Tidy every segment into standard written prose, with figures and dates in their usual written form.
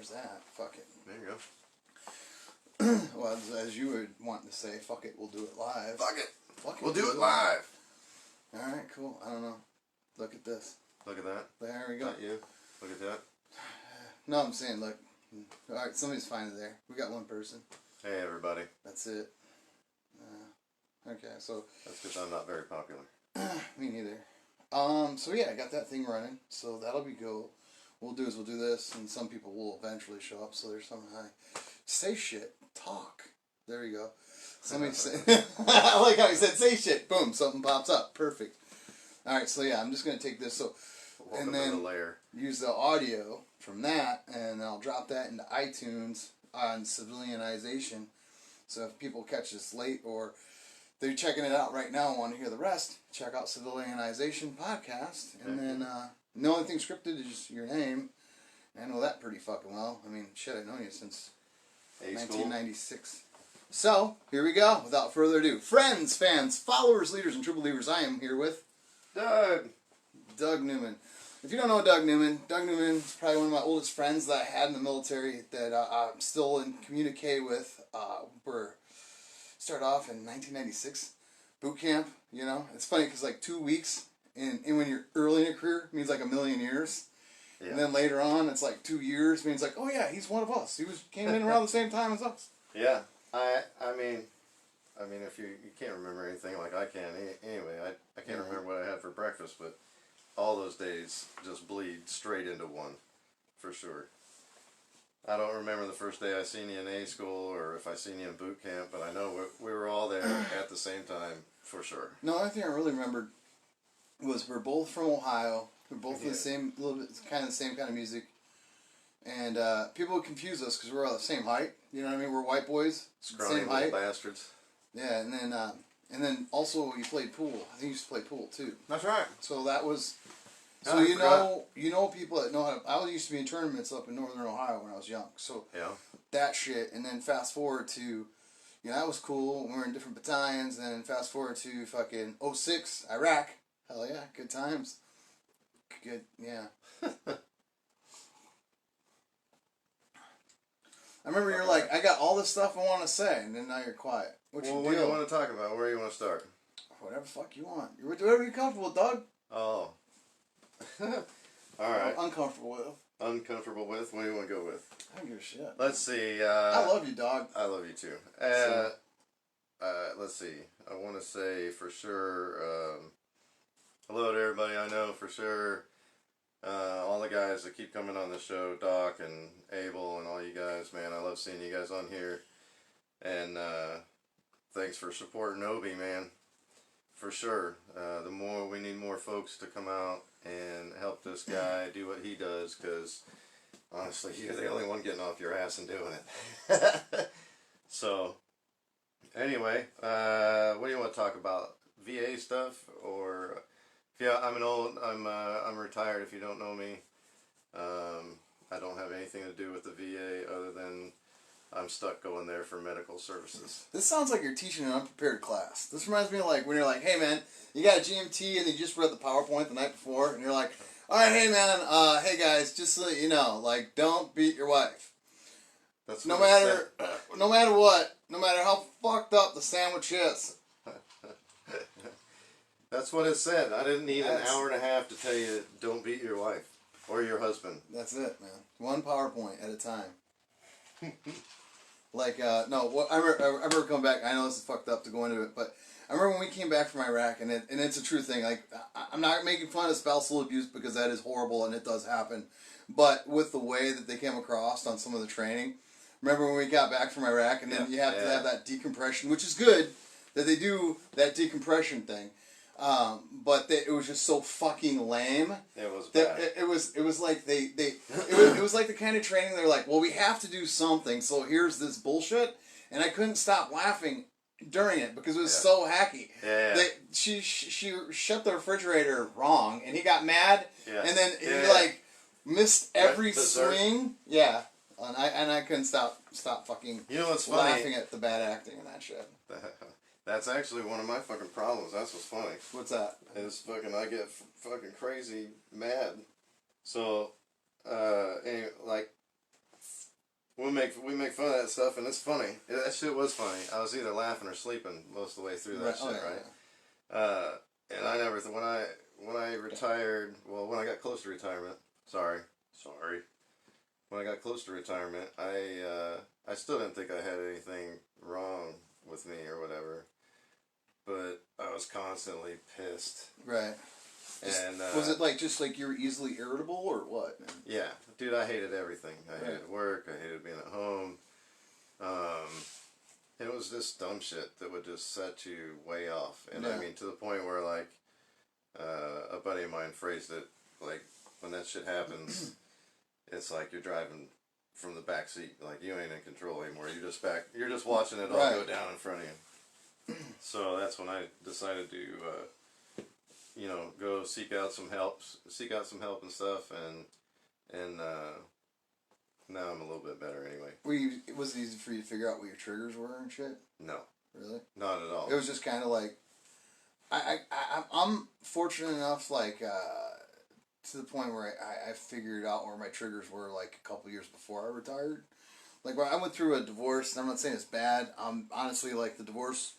there's that. Fuck it. There you go. Well, as you would want to say, fuck it, we'll do it live. Fuck it. Fuck it. We'll do it live. Alright, cool. I don't know. Look at this. Look at that. There we go. Not you. Look at that. No, I'm saying, look. Alright, somebody's finally there. We got one person. Hey, everybody. That's it. Okay, so... That's because I'm not very popular. Me neither. So yeah, I got that thing running. So that'll be cool. What we'll do is we'll do this, and some people will eventually show up. So there's something say shit, talk. There we go. Somebody say. I like how he said say shit. Boom, something pops up. Perfect. All right, so yeah, I'm just gonna take this. So Welcome and then to the layer. Use the audio from that, and I'll drop that into iTunes on civilianization. So if people catch this late or they're checking it out right now and want to hear the rest, check out Civilianization Podcast. And then the only thing scripted is your name. I know that pretty fucking well. I mean, shit, I've known you since 1996. So, here we go. Without further ado. Friends, fans, followers, leaders, and true believers, I am here with... Doug Newman. If you don't know Doug Newman is probably one of my oldest friends that I had in the military that I'm still in communicate with. Started off in 1996, boot camp, you know. It's funny because like 2 weeks, and when you're early in your career, it means like a million years. Yeah. And then later on, it's like 2 years, means like, oh yeah, he's one of us. He came in around the same time as us. Yeah, I mean, if you can't remember anything like I can, anyway, I can't remember what I had for breakfast, but all those days just bleed straight into one, for sure. I don't remember the first day I seen you in A school or if I seen you in boot camp, but I know we were all there at the same time, for sure. No, the only thing I really remembered was we're both from Ohio. We're both in the same, little bit, kind of the same kind of music. And people would confuse us because we're all the same height. You know what I mean? We're white boys, Scrawny same height. Bastards. Yeah, and then also you played pool. I think you used to play pool too. That's right. So that was... So you know people that know how to... I used to be in tournaments up in northern Ohio when I was young. So that shit. And then fast forward to... that was cool. We were in different battalions. And then fast forward to fucking 06, Iraq. Hell yeah. Good times. Good, yeah. I remember you're like, I got all this stuff I want to say. And then now you're quiet. What do you want to talk about? Where do you want to start? Whatever the fuck you want. Whatever you're comfortable with, Doug. Oh. Alright. Uncomfortable with. Uncomfortable with? What do you want to go with? I don't give a shit. Let's see. I love you, dog. I love you too. Let's see. I want to say for sure, hello to everybody I know for sure. All the guys that keep coming on the show, Doc and Abel and all you guys, man, I love seeing you guys on here. And thanks for supporting Obi, man. For sure. We need more folks to come out and help this guy do what he does, because honestly, you're the only one getting off your ass and doing it. So, anyway, what do you want to talk about? VA stuff, or I'm retired. If you don't know me, I don't have anything to do with the VA other than I'm stuck going there for medical services. This sounds like you're teaching an unprepared class. This reminds me of like when you're like, hey man, you got a GMT and you just read the PowerPoint the night before, and you're like, all right, hey man, hey guys, just so you know, like, don't beat your wife. That's no matter what, no matter how fucked up the sandwich is. That's what it said. I didn't need an hour and a half to tell you don't beat your wife or your husband. That's it, man. One PowerPoint at a time. Like, no, I remember coming back. I know this is fucked up to go into it, but I remember when we came back from Iraq, and it's a true thing. Like, I'm not making fun of spousal abuse because that is horrible and it does happen. But with the way that they came across on some of the training, remember when we got back from Iraq, and then you have to have that decompression, which is good that they do that decompression thing. But it was just so fucking lame. It was bad. It was like it was like the kind of training they're like, well, we have to do something, so here's this bullshit, and I couldn't stop laughing during it because it was so hacky. She shut the refrigerator wrong, and he got mad, and then he like missed every swing. Yeah, and I couldn't stop fucking laughing at the bad acting and that shit. That's actually one of my fucking problems. That's what's funny. What's that? Is fucking I get fucking crazy mad. So, anyway, like we make fun of that stuff, and it's funny. That shit was funny. I was either laughing or sleeping most of the way through that shit, right? And I never when I retired. Well, when I got close to retirement. Sorry. When I got close to retirement, I still didn't think I had anything wrong with me or whatever, but I was constantly pissed. Right. And was it like just like you were easily irritable or what? Yeah, dude, I hated everything. I hated work. I hated being at home. It was just dumb shit that would just set you way off. And I mean, to the point where like a buddy of mine phrased it like, when that shit happens, it's like you're driving from the back seat. Like you ain't in control anymore. You're just watching it all go down in front of you. So that's when I decided to. Go seek out some help and stuff, and now I'm a little bit better anyway. Was it easy for you to figure out what your triggers were and shit? No. Really? Not at all. It was just kind of like, I'm fortunate enough, like, to the point where I figured out where my triggers were, like, a couple years before I retired. Like, when I went through a divorce, and I'm not saying it's bad, honestly, like, the divorce,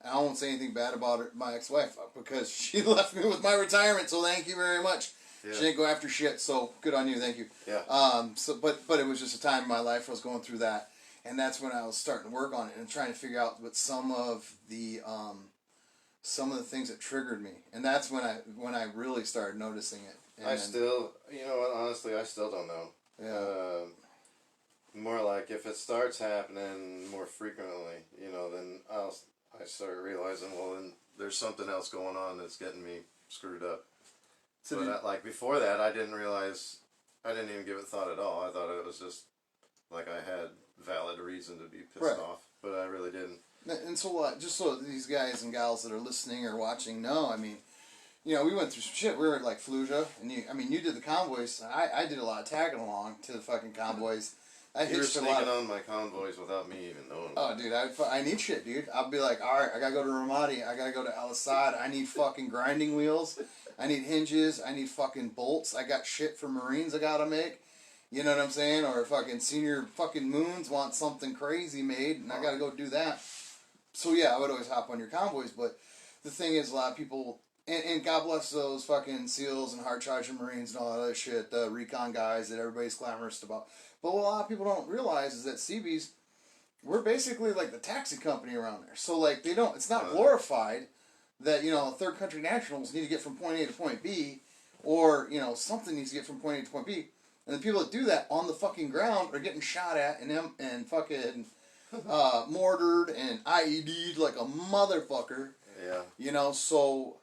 I won't say anything bad about it, my ex-wife, because she left me with my retirement, so thank you very much. Yeah. She didn't go after shit, so good on you, thank you. Yeah. But it was just a time in my life I was going through that, and that's when I was starting to work on it and trying to figure out what some of the things that triggered me, and that's when I really started noticing it. And I still, honestly, I still don't know. Yeah. More like if it starts happening more frequently, then I started realizing, well, then there's something else going on that's getting me screwed up. So but before that, I didn't realize, I didn't even give it thought at all. I thought it was just like I had valid reason to be pissed off, but I really didn't. And so just so these guys and gals that are listening or watching know, I mean, we went through some shit. We were at like Fallujah, and you did the convoys. I did a lot of tagging along to the fucking convoys. You were sneaking on my convoys without me even knowing. Oh, dude, I need shit, dude. I'll be like, all right, I gotta go to Ramadi. I gotta go to Al Asad. I need fucking grinding wheels. I need hinges. I need fucking bolts. I got shit for Marines I gotta make. You know what I'm saying? Or fucking senior fucking moons want something crazy made, and I gotta go do that. So yeah, I would always hop on your convoys, but the thing is, a lot of people, and God bless those fucking SEALs and hard charging Marines and all that other shit, the recon guys that everybody's clamorous about. But what a lot of people don't realize is that Seabees, we're basically like the taxi company around there. So like it's not glorified that, third country nationals need to get from point A to point B, or, something needs to get from point A to point B. And the people that do that on the fucking ground are getting shot at and fucking mortared and IED'd like a motherfucker. Yeah. So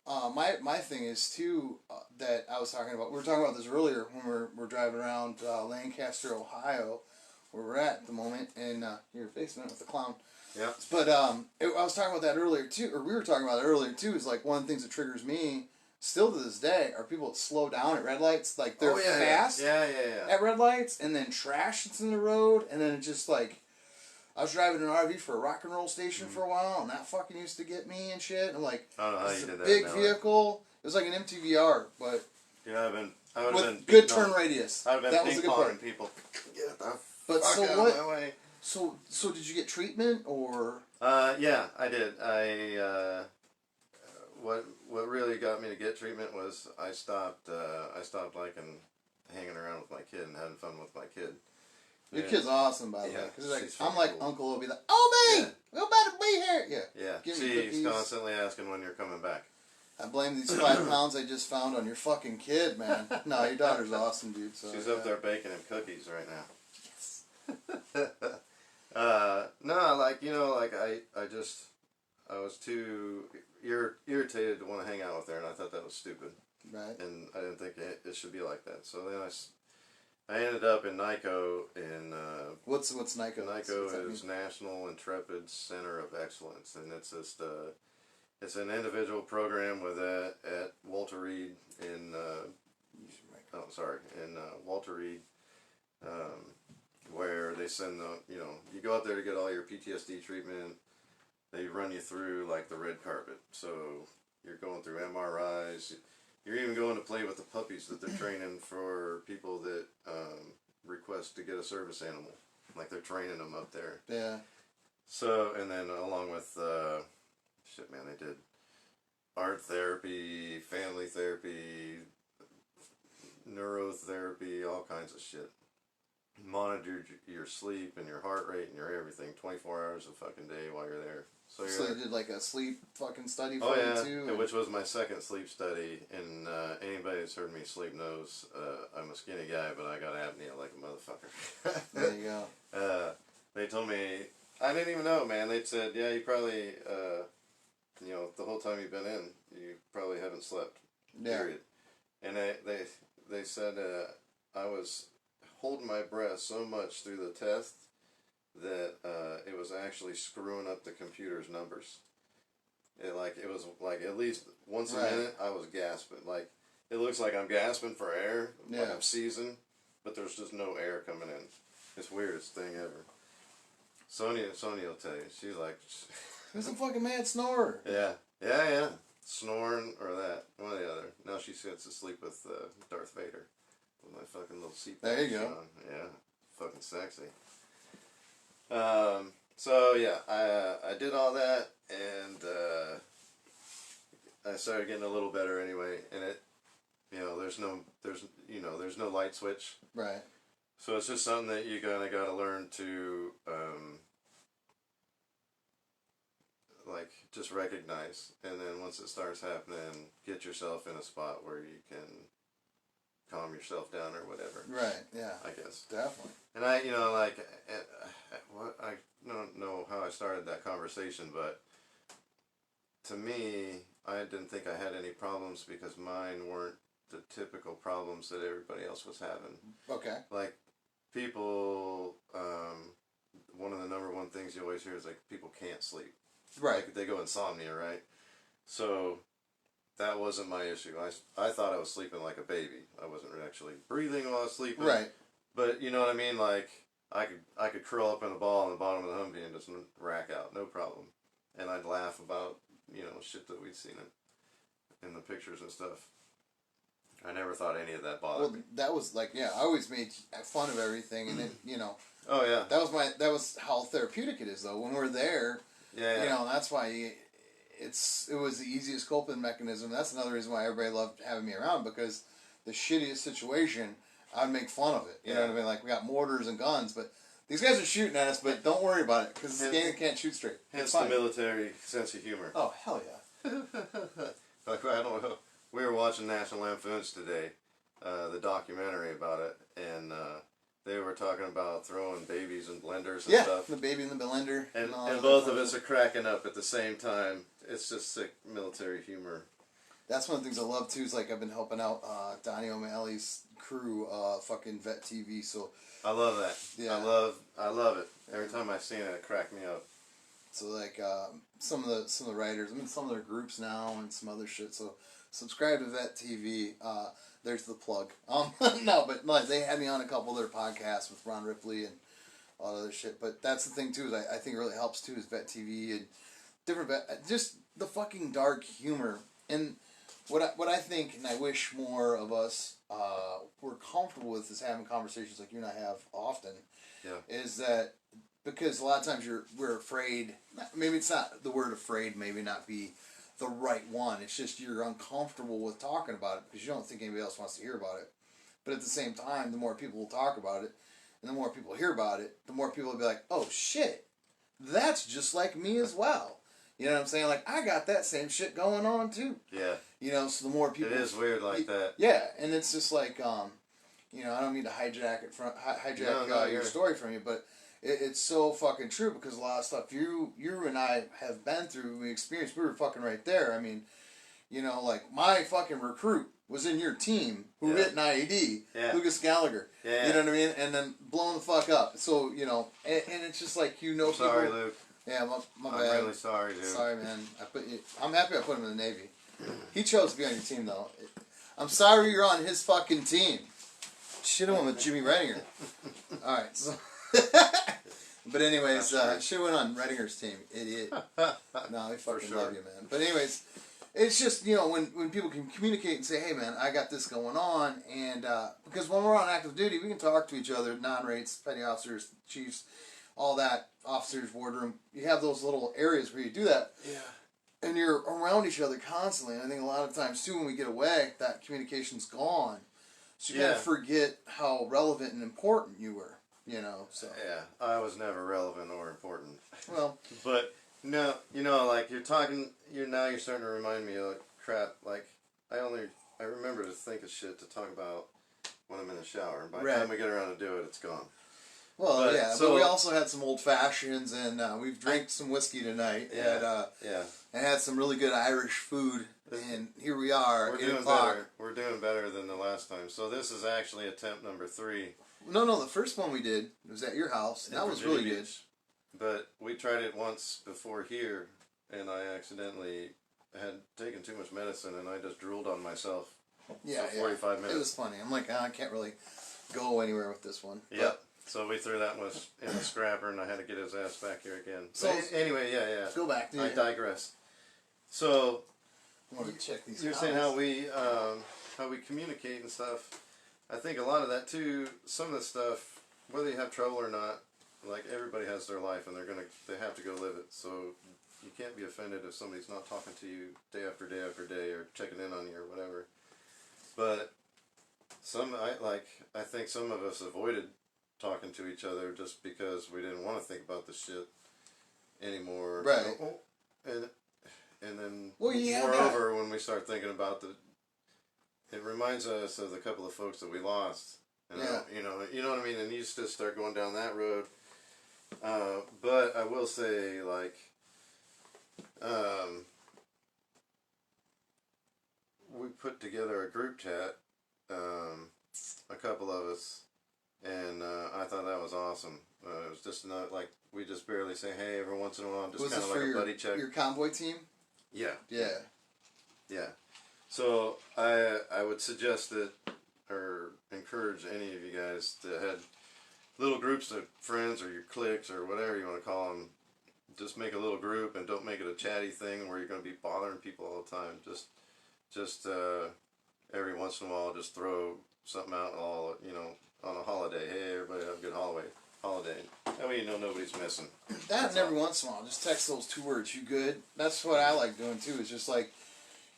my thing is too that I was talking about. We were talking about this earlier when we're driving around Lancaster, Ohio, where we're at the moment, and your basement with the clown. Yeah. But I was talking about that earlier too, or we were talking about it earlier too. Is like one of the things that triggers me still to this day are people that slow down at red lights. Like they're fast at red lights, and then trash that's in the road, and then it just like. I was driving an RV for a rock and roll station for a while, and that fucking used to get me and shit. And like, I don't know how you did that. Big vehicle. It was like an MTVR, but I would have been good turn radius. I would have been ping-ponging people. Get the fuck out of my way. So did you get treatment or? Yeah, I did. What really got me to get treatment was I stopped liking hanging around with my kid and having fun with my kid. Your kid's awesome, by the way. Because I'm like, cool. Uncle will be like, oh, me! We're about to be here! Yeah. She's constantly asking when you're coming back. I blame these 5 pounds I just found on your fucking kid, man. No, your daughter's awesome, dude. So, she's up there baking him cookies right now. Yes. I was too irritated to want to hang out with her, and I thought that was stupid. Right. And I didn't think it should be like that. So then I ended up in NICO in... What's NICO? NICO is National Intrepid Center of Excellence, and it's just it's an individual program at Walter Reed in Walter Reed, where they send you go out there to get all your PTSD treatment. They run you through like the red carpet, so you're going through MRIs. You're even going to play with the puppies that they're training for people that request to get a service animal. Like they're training them up there. Yeah. So, and then along with, shit, man, they did art therapy, family therapy, neurotherapy, all kinds of shit. Monitored your sleep and your heart rate and your everything 24 hours a fucking day while you're there. So they did like a sleep fucking study oh for yeah, you too? which was my second sleep study. And anybody that's heard me sleep knows I'm a skinny guy, but I got apnea like a motherfucker. There you go. They told me, I didn't even know, man. They said, yeah, you probably, the whole time you've been in, you probably haven't slept. Yeah. Period. And they said I was holding my breath so much through the test that it was actually screwing up the computer's numbers. It was like at least once a minute I was gasping. Like it looks like I'm gasping for air, like I'm seizing, but there's just no air coming in. It's the weirdest thing ever. Sonia will tell you. She's like, who's a fucking mad snorer? Yeah. Snoring or that, one or the other. Now she gets to sleep with Darth Vader. With my fucking little seatbelt. There you go. On. Yeah, fucking sexy. So yeah, I did all that, and I started getting a little better anyway. And it, there's no light switch. Right. So it's just something that you gotta learn to like just recognize, and then once it starts happening, get yourself in a spot where you can calm yourself down or whatever. Right. Yeah. I guess definitely. And I don't know how I started that conversation, but to me, I didn't think I had any problems because mine weren't the typical problems that everybody else was having. Okay. Like people, one of the number one things you always hear is like people can't sleep. Right. Like they go insomnia, right? So that wasn't my issue. I thought I was sleeping like a baby. I wasn't actually breathing while I was sleeping. Right. But you know what I mean? Like I could curl up in a ball on the bottom of the Humvee and just rack out, no problem. And I'd laugh about shit that we'd seen in the pictures and stuff. I never thought any of that bothered me. That was like, I always made fun of everything, and then Oh yeah. That was how therapeutic it is though. When we're there, that's why it was the easiest coping mechanism. That's another reason why everybody loved having me around, because the shittiest situation, I'd make fun of it. You know what I mean? Like we got mortars and guns, but these guys are shooting at us, but don't worry about it because this game can't shoot straight. Hence the military sense of humor. Oh hell yeah! Like I don't know. We were watching National Lampoons today, the documentary about it, and they were talking about throwing babies in blenders and stuff. The baby in the blender. And both of us are cracking up at the same time. It's just sick military humor. That's one of the things I love too. Is like I've been helping out Donnie O'Malley's crew, fucking Vet TV. So I love that. Yeah, I love it. Every time I see it, it cracked me up. So like some of the writers, I'm in some of their groups now and some other shit. So subscribe to Vet TV. There's the plug. No, but like they had me on a couple of their podcasts with Ron Ripley and all other shit. But that's the thing too. Is I think it really helps too is Vet TV and different just the fucking dark humor. And what I think and I wish more of us were comfortable with is having conversations like you and I have often. Yeah. Is that because a lot of times we're afraid. Maybe it's not the word afraid. Maybe not be the right one. It's just you're uncomfortable with talking about it because you don't think anybody else wants to hear about it. But at the same time, the more people will talk about it, and the more people hear about it, the more people will be like, "Oh shit, that's just like me as well." You know what I'm saying? Like I got that same shit going on too. Yeah. So the more people. It is weird like that. Yeah, and it's just like I don't mean to hijack your story from you, but. It's so fucking true because a lot of stuff you and I have been through, we experienced, we were fucking right there. I mean, like my fucking recruit was in your team who hit an IED, Lucas Gallagher. Yeah. You know what I mean? And then blown the fuck up. So, and it's just like, I'm sorry, Luke. Yeah, my bad. I'm really sorry, dude. Sorry, man. I'm happy I put him in the Navy. He chose to be on your team, though. I'm sorry you're on his fucking team. Shit on with Jimmy Redinger. Alright, so... But anyways, should have went on Redinger's team, idiot. No, I fucking love you, man. But anyways, it's just, you know, when people can communicate and say, hey man, I got this going on, and because when we're on active duty, we can talk to each other, non-rates, petty officers, chiefs, all that, officers, wardroom. You have those little areas where you do that. Yeah. And you're around each other constantly. And I think a lot of times too, when we get away, that communication's gone. So you kind of forget how relevant and important you were, you know. So yeah, I was never relevant or important. Well, but no, you know, like you're talking, you're starting to remind me of like crap. Like I remember to think of shit to talk about when I'm in the shower. And by the time we get around to do it, it's gone. Well, but we also had some old fashions, and we've drank some whiskey tonight, and had some really good Irish food. And here we are. We're doing better. We're doing better than the last time. So this is actually attempt number 3. No, the first one we did was at your house. And that was really good. But we tried it once before here, and I accidentally had taken too much medicine, and I just drooled on myself. Yeah, for 45 minutes. It was funny. I'm like, I can't really go anywhere with this one. Yep. So we threw that one in the scrapper, and I had to get his ass back here again. So anyway, yeah. Go back. I digress. So I want to check these. You're saying how we communicate and stuff. I think a lot of that too. Some of the stuff, whether you have trouble or not, like everybody has their life, and they have to go live it. So you can't be offended if somebody's not talking to you day after day after day, or checking in on you or whatever. But I think some of us avoided talking to each other just because we didn't want to think about the shit anymore. Right. And then moreover, when we start thinking about it reminds us of the couple of folks that we lost. And you know what I mean? And you just start going down that road. But I will say, like, we put together a group chat, a couple of us, and I thought that was awesome. It was just not like we just barely say hey every once in a while, just kind of like a buddy check. Your convoy team? Yeah. Yeah. So I would suggest that, or encourage any of you guys to head little groups of friends or your cliques or whatever you want to call them. Just make a little group and don't make it a chatty thing where you're going to be bothering people all the time. Just every once in a while, just throw something out on a holiday. Hey, everybody have a good holiday. That way you know nobody's missing. And every once in a while, just text those 2 words, you good? That's what I like doing too. It's just like,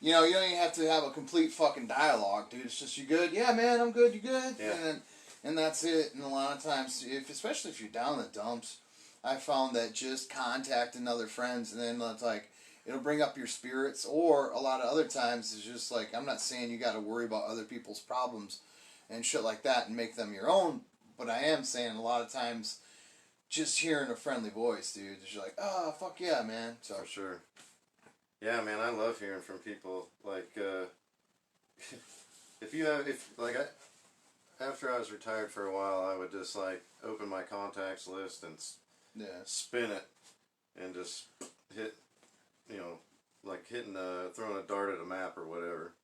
you don't even have to have a complete fucking dialogue, dude. It's just, you good? Yeah, man, I'm good. You good? Yeah. And that's it. And a lot of times, especially if you're down in the dumps, I found that just contacting other friends, and then it's like, it'll bring up your spirits. Or a lot of other times, it's just like, I'm not saying you got to worry about other people's problems and shit like that and make them your own, but I am saying a lot of times, just hearing a friendly voice, dude, it's like, oh, fuck yeah, man. So for sure. Yeah, man, I love hearing from people. Like, after I was retired for a while, I would just like open my contacts list and spin it, and just hit, like throwing a dart at a map or whatever.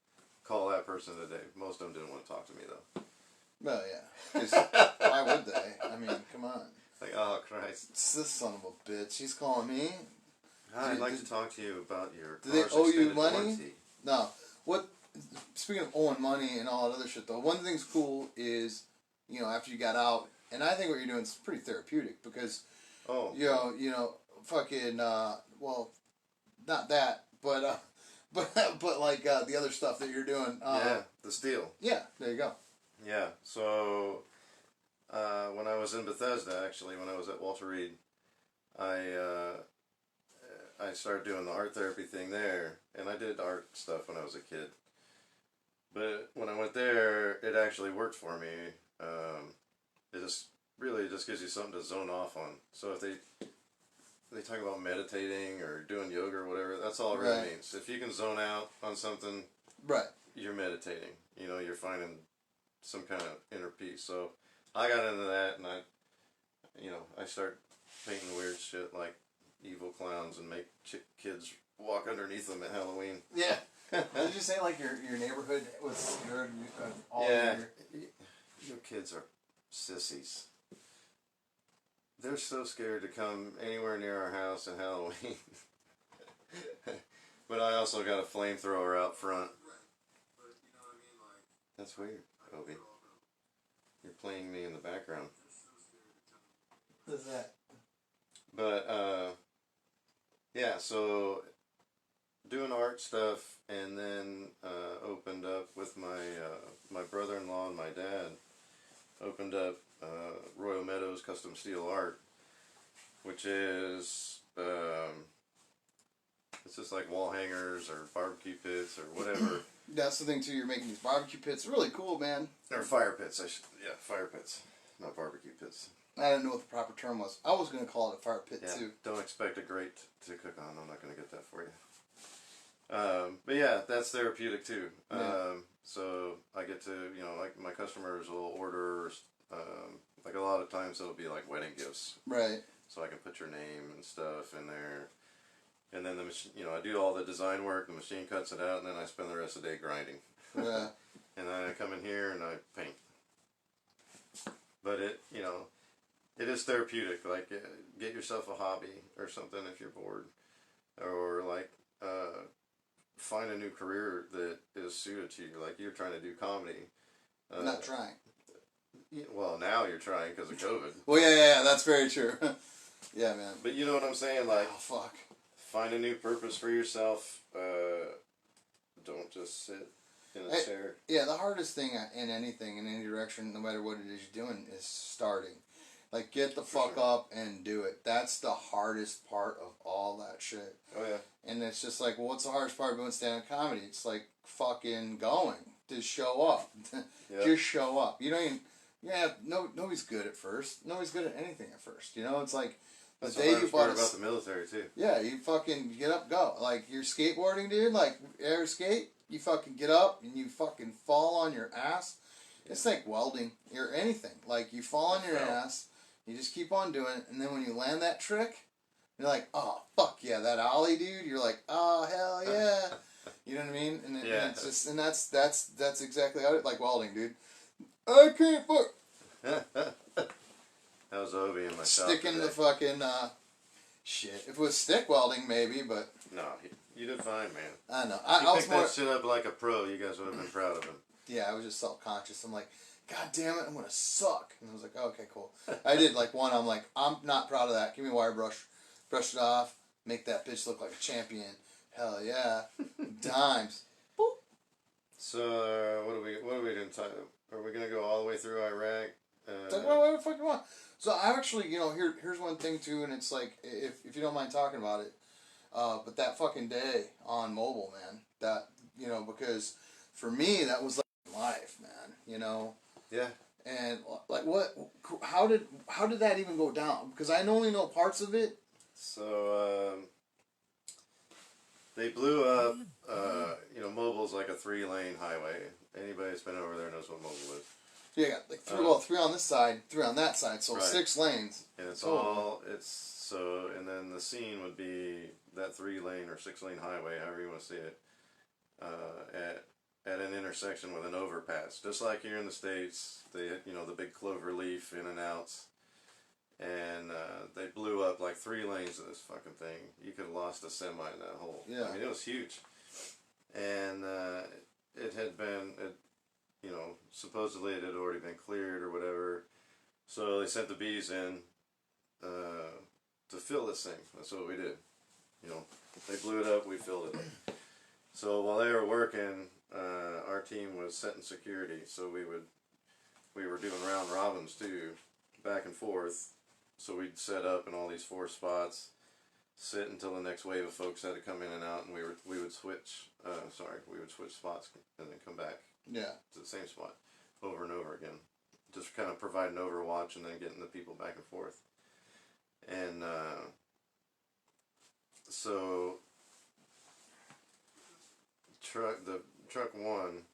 Call that person today. Most of them didn't want to talk to me though. Well, yeah. 'Cause why would they? I mean, come on. Like, oh Christ! It's this son of a bitch. He's calling me. I'd like to talk to you about your. Do they owe you money? Warranty. No. What? Speaking of owing money and all that other shit, though, one thing's cool is, after you got out, and I think what you're doing is pretty therapeutic because, fucking, well, not that, but like the other stuff that you're doing. The steel. Yeah, there you go. Yeah. So, when I was in Bethesda, actually, when I was at Walter Reed, I started doing the art therapy thing there, and I did art stuff when I was a kid. But when I went there, it actually worked for me. It just gives you something to zone off on. So if they talk about meditating or doing yoga or whatever, that's all it really means. If you can zone out on something, you're meditating. You're finding some kind of inner peace. So I got into that, and I started painting weird shit like evil clowns and make kids walk underneath them at Halloween. Yeah. Did you say like your neighborhood was scared? Your kids are sissies. They're so scared to come anywhere near our house at Halloween. But I also got a flamethrower out front. That's weird, Obi. You're playing me in the background. What's that? But, yeah, so doing art stuff, and then opened up with my brother-in-law and my dad. Opened up Royal Meadows Custom Steel Art, which is it's just like wall hangers or barbecue pits or whatever. That's the thing too. You're making these barbecue pits. Really cool, man. Or fire pits. Yeah, fire pits, not barbecue pits. I didn't know what the proper term was. I was gonna call it a fire pit Yeah, too. don't expect a grate to cook on. I'm not gonna get that for you. But yeah, that's therapeutic too. Yeah. So I get to, like my customers will order, like a lot of times it'll be like wedding gifts. Right. So I can put your name and stuff in there. And then the machine, I do all the design work, the machine cuts it out, and then I spend the rest of the day grinding. Yeah. And then I come in here and I paint. But it is therapeutic. Like, get yourself a hobby or something if you're bored. Or, like, find a new career that is suited to you. Like, you're trying to do comedy. Not trying. Well, now you're trying because of COVID. Well, yeah, that's very true. Yeah, man. But you know what I'm saying? Like, oh, fuck. Find a new purpose for yourself. Don't just sit in a chair. Yeah, the hardest thing in anything, in any direction, no matter what it is you're doing, is starting. Like, get the fuck up and do it. That's the hardest part of all that shit. Oh, yeah. And it's just like, well, what's the hardest part of doing stand-up comedy? It's like fucking going. Just show up. Yep. Just show up. You don't even... Yeah, nobody's good at first. Nobody's good at anything at first. It's like... That's the hardest part about the military, too. Yeah, you fucking get up, go. Like, you're skateboarding, dude, like, air skate, you fucking get up and you fucking fall on your ass. It's like welding or anything. Like, you fall on your ass, you just keep on doing it, and then when you land that trick, you're like, oh, fuck yeah, that ollie, dude. You're like, oh, hell yeah. You know what I mean? And it's just, and that's exactly how it, like welding, dude. I can't fuck. That was Obi in my shop Sticking the fucking, shit. If it was stick welding, maybe, but... No, you did fine, man. I know. I was picked that shit up like a pro. You guys would have been proud of him. Yeah, I was just self-conscious. I'm like, God damn it, I'm going to suck. And I was like, oh, okay, cool. I did like one. I'm like, I'm not proud of that. Give me a wire brush. Brush it off. Make that bitch look like a champion. Hell yeah. Dimes. Boop. So, what are we doing? Are we going to go all the way through Iraq? Talk about whatever the fuck you want. So I actually, here's one thing too, and it's like, if you don't mind talking about it, but that fucking day on mobile, man, that, because for me, that was like life, man, Yeah. And like, how did that even go down? Because I only know parts of it. So, they blew up, Mobile's like a 3-lane highway. Anybody that's been over there knows what Mobile is. So you got like three on this side, 3 on that side, so right. 6 lanes. And it's and then the scene would be that 3-lane or 6-lane highway, however you want to see it, at an intersection with an overpass. Just like here in the States, they had, the big clover leaf in and outs. And they blew up like 3 lanes of this fucking thing. You could have lost a semi in that hole. Yeah. I mean, it was huge. And it had been... supposedly it had already been cleared or whatever. So they sent the bees in to fill this thing. That's what we did. They blew it up, we filled it up. So while they were working, our team was setting security. So we were doing round robins too, back and forth. So we'd set up in all these 4 spots, sit until the next wave of folks had to come in and out, and we would switch. We would switch spots and then come back. Yeah. To the same spot over and over again. Just kind of providing overwatch and then getting the people back and forth. And so truck 1,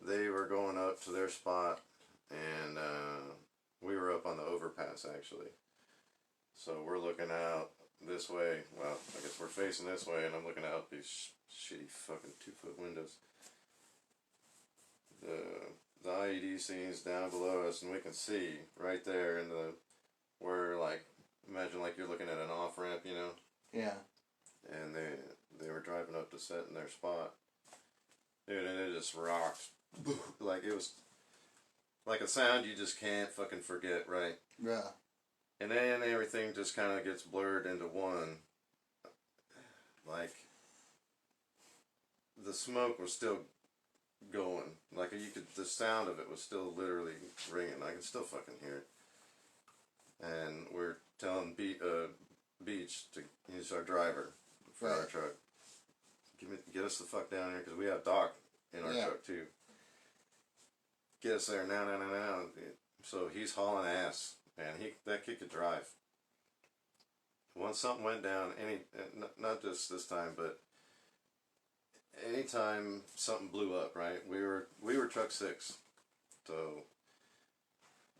they were going up to their spot, and we were up on the overpass actually. So we're looking out this way. Well, I guess we're facing this way, and I'm looking out these shitty fucking 2-foot windows. The IED scene's down below us, and we can see right there in where, like, imagine like you're looking at an off-ramp, Yeah. and they were driving up to set in their spot, dude, and it just rocked. Like, it was like a sound you just can't fucking forget, right? Yeah. And then everything just kind of gets blurred into one. Like, the smoke was still going. Like, the sound of it was still literally ringing. I can still fucking hear it. And we're telling Beach he's our driver for our truck. Get us the fuck down here, because we have Doc in our truck too. Get us there now. So he's hauling ass, man. That kid could drive. Once something went down, not just this time, but anytime something blew up, right? We were truck 6, so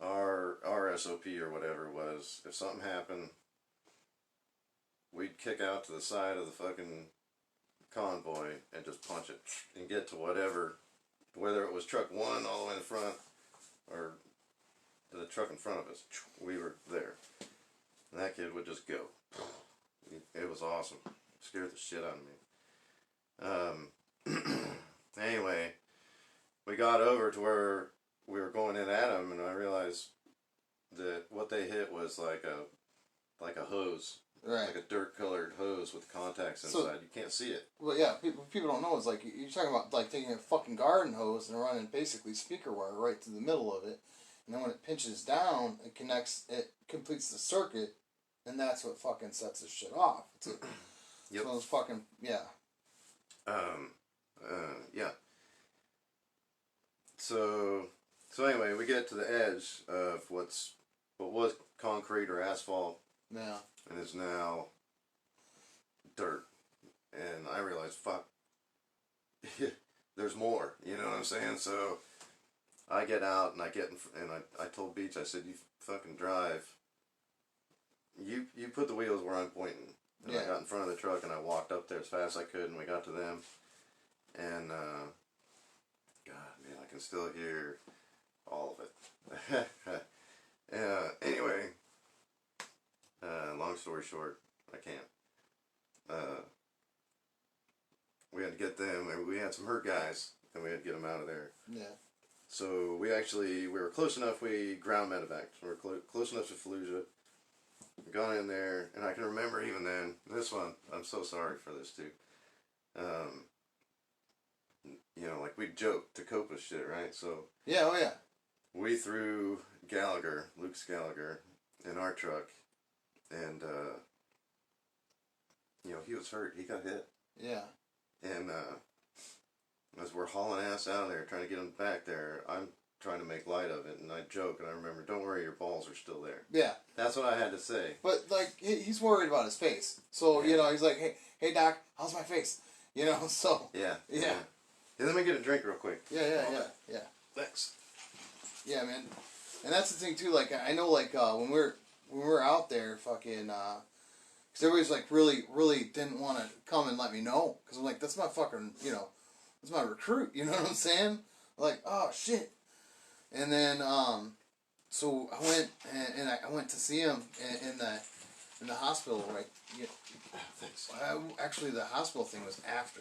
our SOP or whatever was, if something happened, we'd kick out to the side of the fucking convoy and just punch it and get to whatever, whether it was truck 1 all the way in the front or the truck in front of us, we were there. And that kid would just go. It was awesome. It scared the shit out of me. Anyway, we got over to where we were going in at him, and I realized that what they hit was like a hose. Right. Like a dirt-colored hose with contacts inside. You can't see it. Well, yeah, people don't know. It's like, you're talking about like taking a fucking garden hose and running basically speaker wire right through the middle of it. And then when it pinches down, it completes the circuit, and that's what fucking sets this shit off. It's one of those fucking, yeah. Yeah. So anyway, we get to the edge of what was concrete or asphalt. Yeah. And is now dirt. And I realized, fuck, there's more. You know what I'm saying? So I get out and I told Beach, I said, you fucking drive. You put the wheels where I'm pointing. And I got in front of the truck and I walked up there as fast as I could, and we got to them. And, God, man, I can still hear all of it. Anyway, long story short, I can't. We had to get them, and we had some hurt guys, and we had to get them out of there. Yeah. So we were close enough, we ground medevac. So we were close enough to Fallujah. We got in there, and I can remember even then, this one, I'm so sorry for this too. You know, like, we joked to cope with shit, right? So yeah, oh yeah. We threw Luke Gallagher, in our truck, and, you know, he was hurt. He got hit. Yeah. And, as we're hauling ass out of there, trying to get him back there, I'm trying to make light of it, and I joke, and I remember, don't worry, your balls are still there. Yeah. That's what I had to say. But, like, he's worried about his face. So, you know, he's like, hey, Doc, how's my face? You know, so. Yeah. Yeah. Hey, let me get a drink real quick. Yeah. Thanks. Yeah, man. And that's the thing, too, like, I know, like, when we're out there, fucking, because everybody's, like, really didn't want to come and let me know. Because I'm like, that's my fucking, you know, that's my recruit, you know what I'm saying? Like, oh, shit. And then, so I went, and I went to see him in the hospital, right? Yeah. Thanks. Actually, the hospital thing was after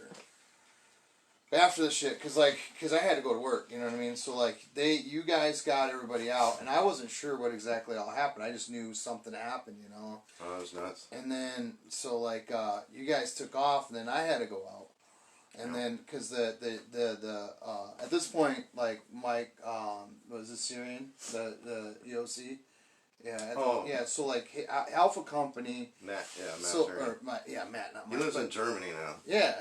the shit, cause I had to go to work, you know what I mean? So like you guys got everybody out, and I wasn't sure what exactly all happened. I just knew something happened, you know. Oh, that was nuts. And then so like you guys took off, and then I had to go out, and then cause the at this point, like Mike was a Syrian, the EOC. Yeah. Yeah. So like Alpha Company. Matt. Yeah, Matt. So or Matt, not Mike. He lives in Germany now. Yeah.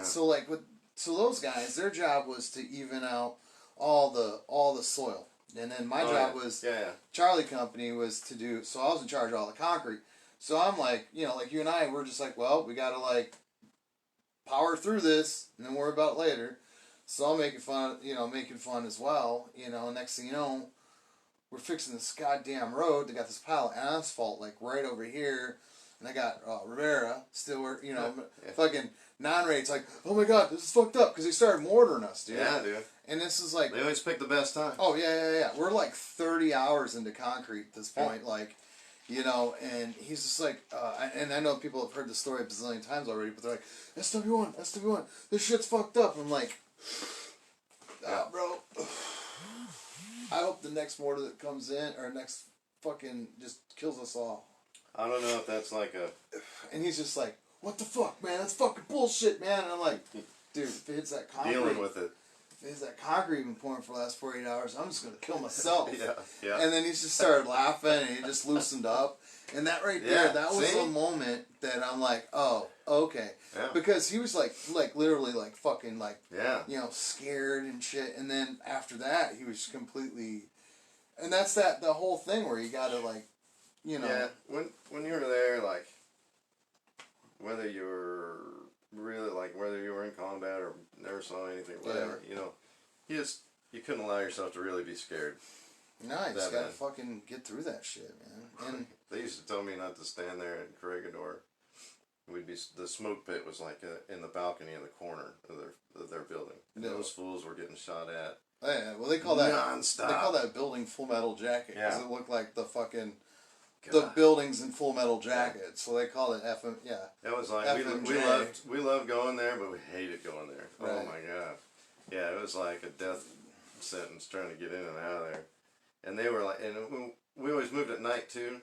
So like so those guys, their job was to even out all the soil, and then my job was Charlie Company was to do. So I was in charge of all the concrete. So I'm like, you know, like you and I, we're just like, well, we gotta like power through this, and then worry about it later. So I'm making fun as well, you know. Next thing you know, we're fixing this goddamn road. They got this pile of asphalt like right over here, and I got Rivera still, you know, fucking non-rate's like, oh my god, this is fucked up because they started mortaring us, dude. Yeah, dude. And this is like, they always pick the best time. Oh yeah. We're like 30 hours into concrete at this point, like, You know, and he's just like, and I know people have heard the story a bazillion times already, but they're like, SW1, this shit's fucked up. I'm like, bro, I hope the next mortar that comes in, or next fucking, just kills us all. I don't know if that's like a... And he's just like, what the fuck, man? That's fucking bullshit, man. And I'm like, dude, if it hits that concrete... Dealing with it. If it hits that concrete been pouring for the last 48 hours, I'm just going to kill myself. Yeah. And then he just started laughing, and he just loosened up. And that right there, that was a moment that I'm like, oh, okay. Yeah. Because he was like literally like fucking like, yeah. Scared and shit. And then after that, he was completely, and that's the whole thing where you gotta like, Yeah, when you were there, like, whether you were really, like, whether you were in combat or never saw anything, whatever, you couldn't allow yourself to really be scared. No, you just gotta fucking get through that shit, man. And they used to tell me not to stand there at Corregidor. The smoke pit was like in the balcony in the corner of their building. And those fools were getting shot at. Oh, yeah, well they call that nonstop. They call that building Full Metal Jacket because it looked like the fucking God. the buildings in Full Metal Jacket. So they call it FM. Yeah, it was like we loved going there, but we hated going there. Right. Oh my god, yeah, it was like a death sentence trying to get in and out of there. And they were like, and we always moved at night too.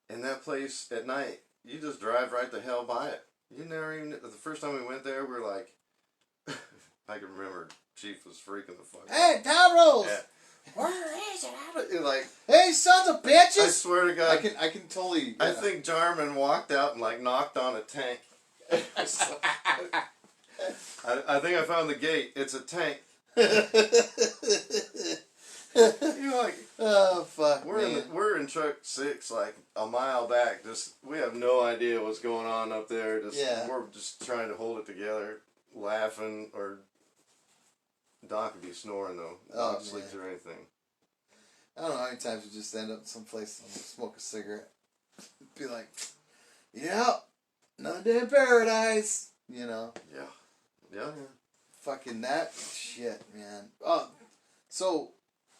And that place at night, you just drive right the hell by it. You never even, the first time we went there, we were like, I can remember Chief was freaking the fuck out. Hey, Towers! Yeah. Where is it? Like, hey, sons of bitches! I swear to God. I can totally... I think Jarman walked out and like knocked on a tank. I think I found the gate. It's a tank. You're like, oh fuck! We're in truck 6, like a mile back. Just we have no idea what's going on up there. We're just trying to hold it together, laughing. Or Doc would be snoring though. Not sleep through anything. I don't know how many times we just end up someplace and smoke a cigarette, be like, "Yeah, another day in paradise," Yeah. Fucking that shit, man. So.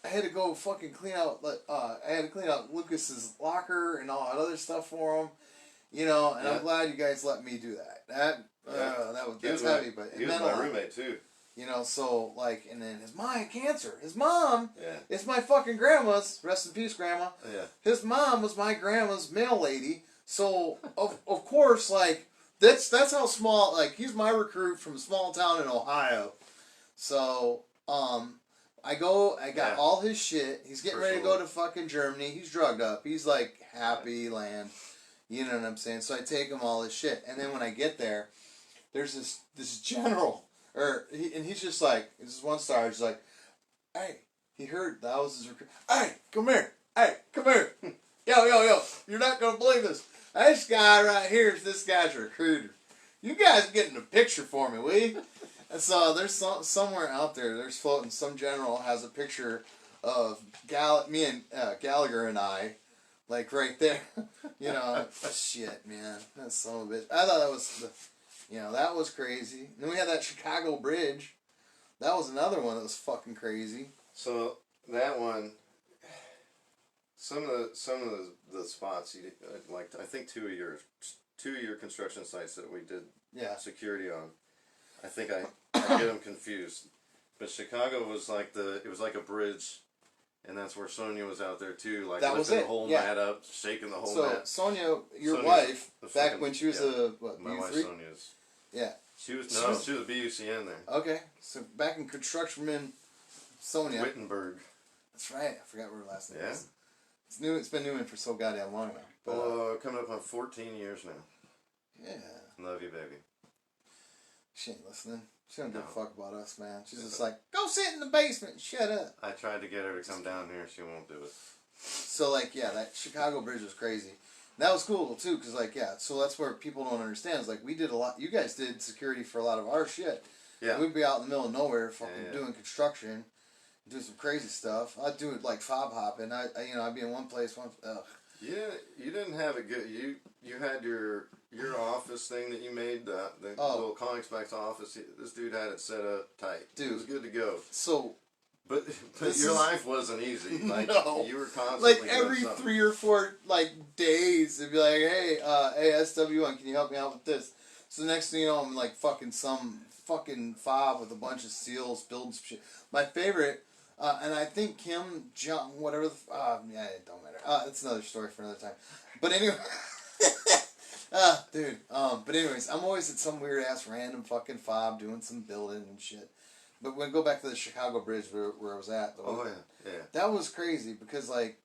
I had to go fucking clean out. I had to clean out Lucas's locker and all that other stuff for him, and I'm glad you guys let me do that. That's heavy, but he was my roommate too. So like, and then his mom had cancer. His mom, yeah, it's my fucking grandma's. Rest in peace, grandma. Yeah, his mom was my grandma's mail lady. So of course, like that's how small. Like he's my recruit from a small town in Ohio. So I got all his shit. He's getting ready to go to fucking Germany. He's drugged up. He's like happy land. You know what I'm saying? So I take him all his shit. And then when I get there, there's this general. And he's just like, this is 1 star. He's like, hey, he heard that was his recruit. Hey, come here. Yo. You're not going to believe this. This guy right here is this guy's recruiter. You guys getting a picture for me, will you? And so there's somewhere out there, there's floating, some general has a picture of me and Gallagher and I, like right there. Shit, man. That son of a bitch. I thought that was, that was crazy. And then we had that Chicago Bridge. That was another one that was fucking crazy. So that one, some of the spots, like I think 2 of your construction sites that we did security on. I think I get them confused, but Chicago was like it was like a bridge, and that's where Sonia was out there too, like lifting the whole mat up, shaking the whole mat. So Sonia, your wife, back when she was my wife Sonia's. Yeah. She was a BUCN there. Okay, so back in construction, Sonia. Wittenberg. That's right. I forgot where her last name is. It's been Newman for so goddamn long now. But, coming up on 14 years now. Yeah. Love you, baby. She ain't listening. She don't give a fuck about us, man. She's just like, go sit in the basement and shut up. I tried to get her to come down here. She won't do it. So, like, that Chicago Bridge was crazy. And that was cool, too, because, like, so that's where people don't understand. It's like, we did a lot. You guys did security for a lot of our shit. Yeah. We'd be out in the middle of nowhere fucking doing construction, doing some crazy stuff. I'd do it, like, fob hopping. I'd be in one place, ugh. Yeah, you didn't have it good. You had your office thing that you made, the little comics box office. This dude had it set up tight. Dude, it was good to go. So, But This your is- life wasn't easy. Like, No. you were constantly Like doing every something. 3 or 4 like days, it'd be like, hey, SW1, can you help me out with this? So the next thing you know, I'm like fucking some fucking fob with a bunch of seals building some shit. My favorite, and I think Kim Jong, whatever the, yeah, it don't matter. It's another story for another time. But anyway, dude, but anyways, I'm always at some weird ass random fucking fob doing some building and shit. But when go back to the Chicago Bridge where I was at, Oh yeah. that was crazy because like,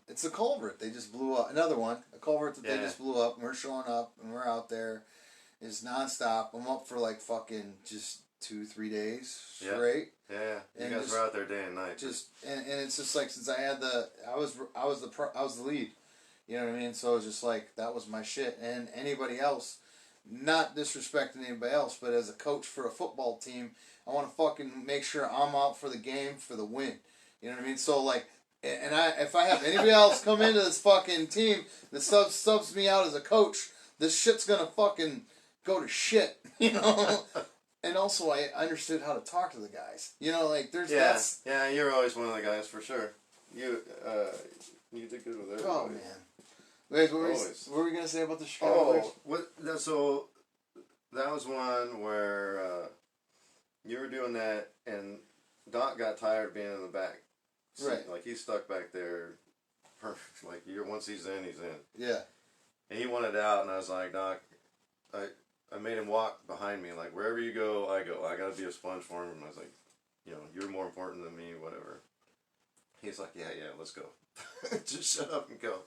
it's a culvert. They just blew up. Another one, a culvert that they just blew up. And we're showing up and we're out there. It's nonstop. I'm up for like fucking just 2-3 days straight. Yeah. You And guys just- were out there day and night. And it's just like since I had I was the lead. You know what I mean? So it was just like that was my shit. And anybody else, not disrespecting anybody else, but as a coach for a football team, I want to fucking make sure I'm out for the game for the win. You know what I mean? So like, and if I have anybody else come into this fucking team that subs me out as a coach, this shit's gonna fucking go to shit. You know. And also, I understood how to talk to the guys. You know, like there's yeah. You're always one of the guys for sure. You did good with everybody. Oh man. Wait, what were we gonna say about the Chicago Bridge? So that was one where you were doing that, and Doc got tired of being in the back. Right. Like he's stuck back there. Like once he's in, he's in. Yeah. And he wanted out, and I was like, Doc, I made him walk behind me. Like wherever you go, I go. I gotta be a sponge for him. And I was like, you're more important than me. Whatever. He's like, yeah, let's go. Just shut up and go.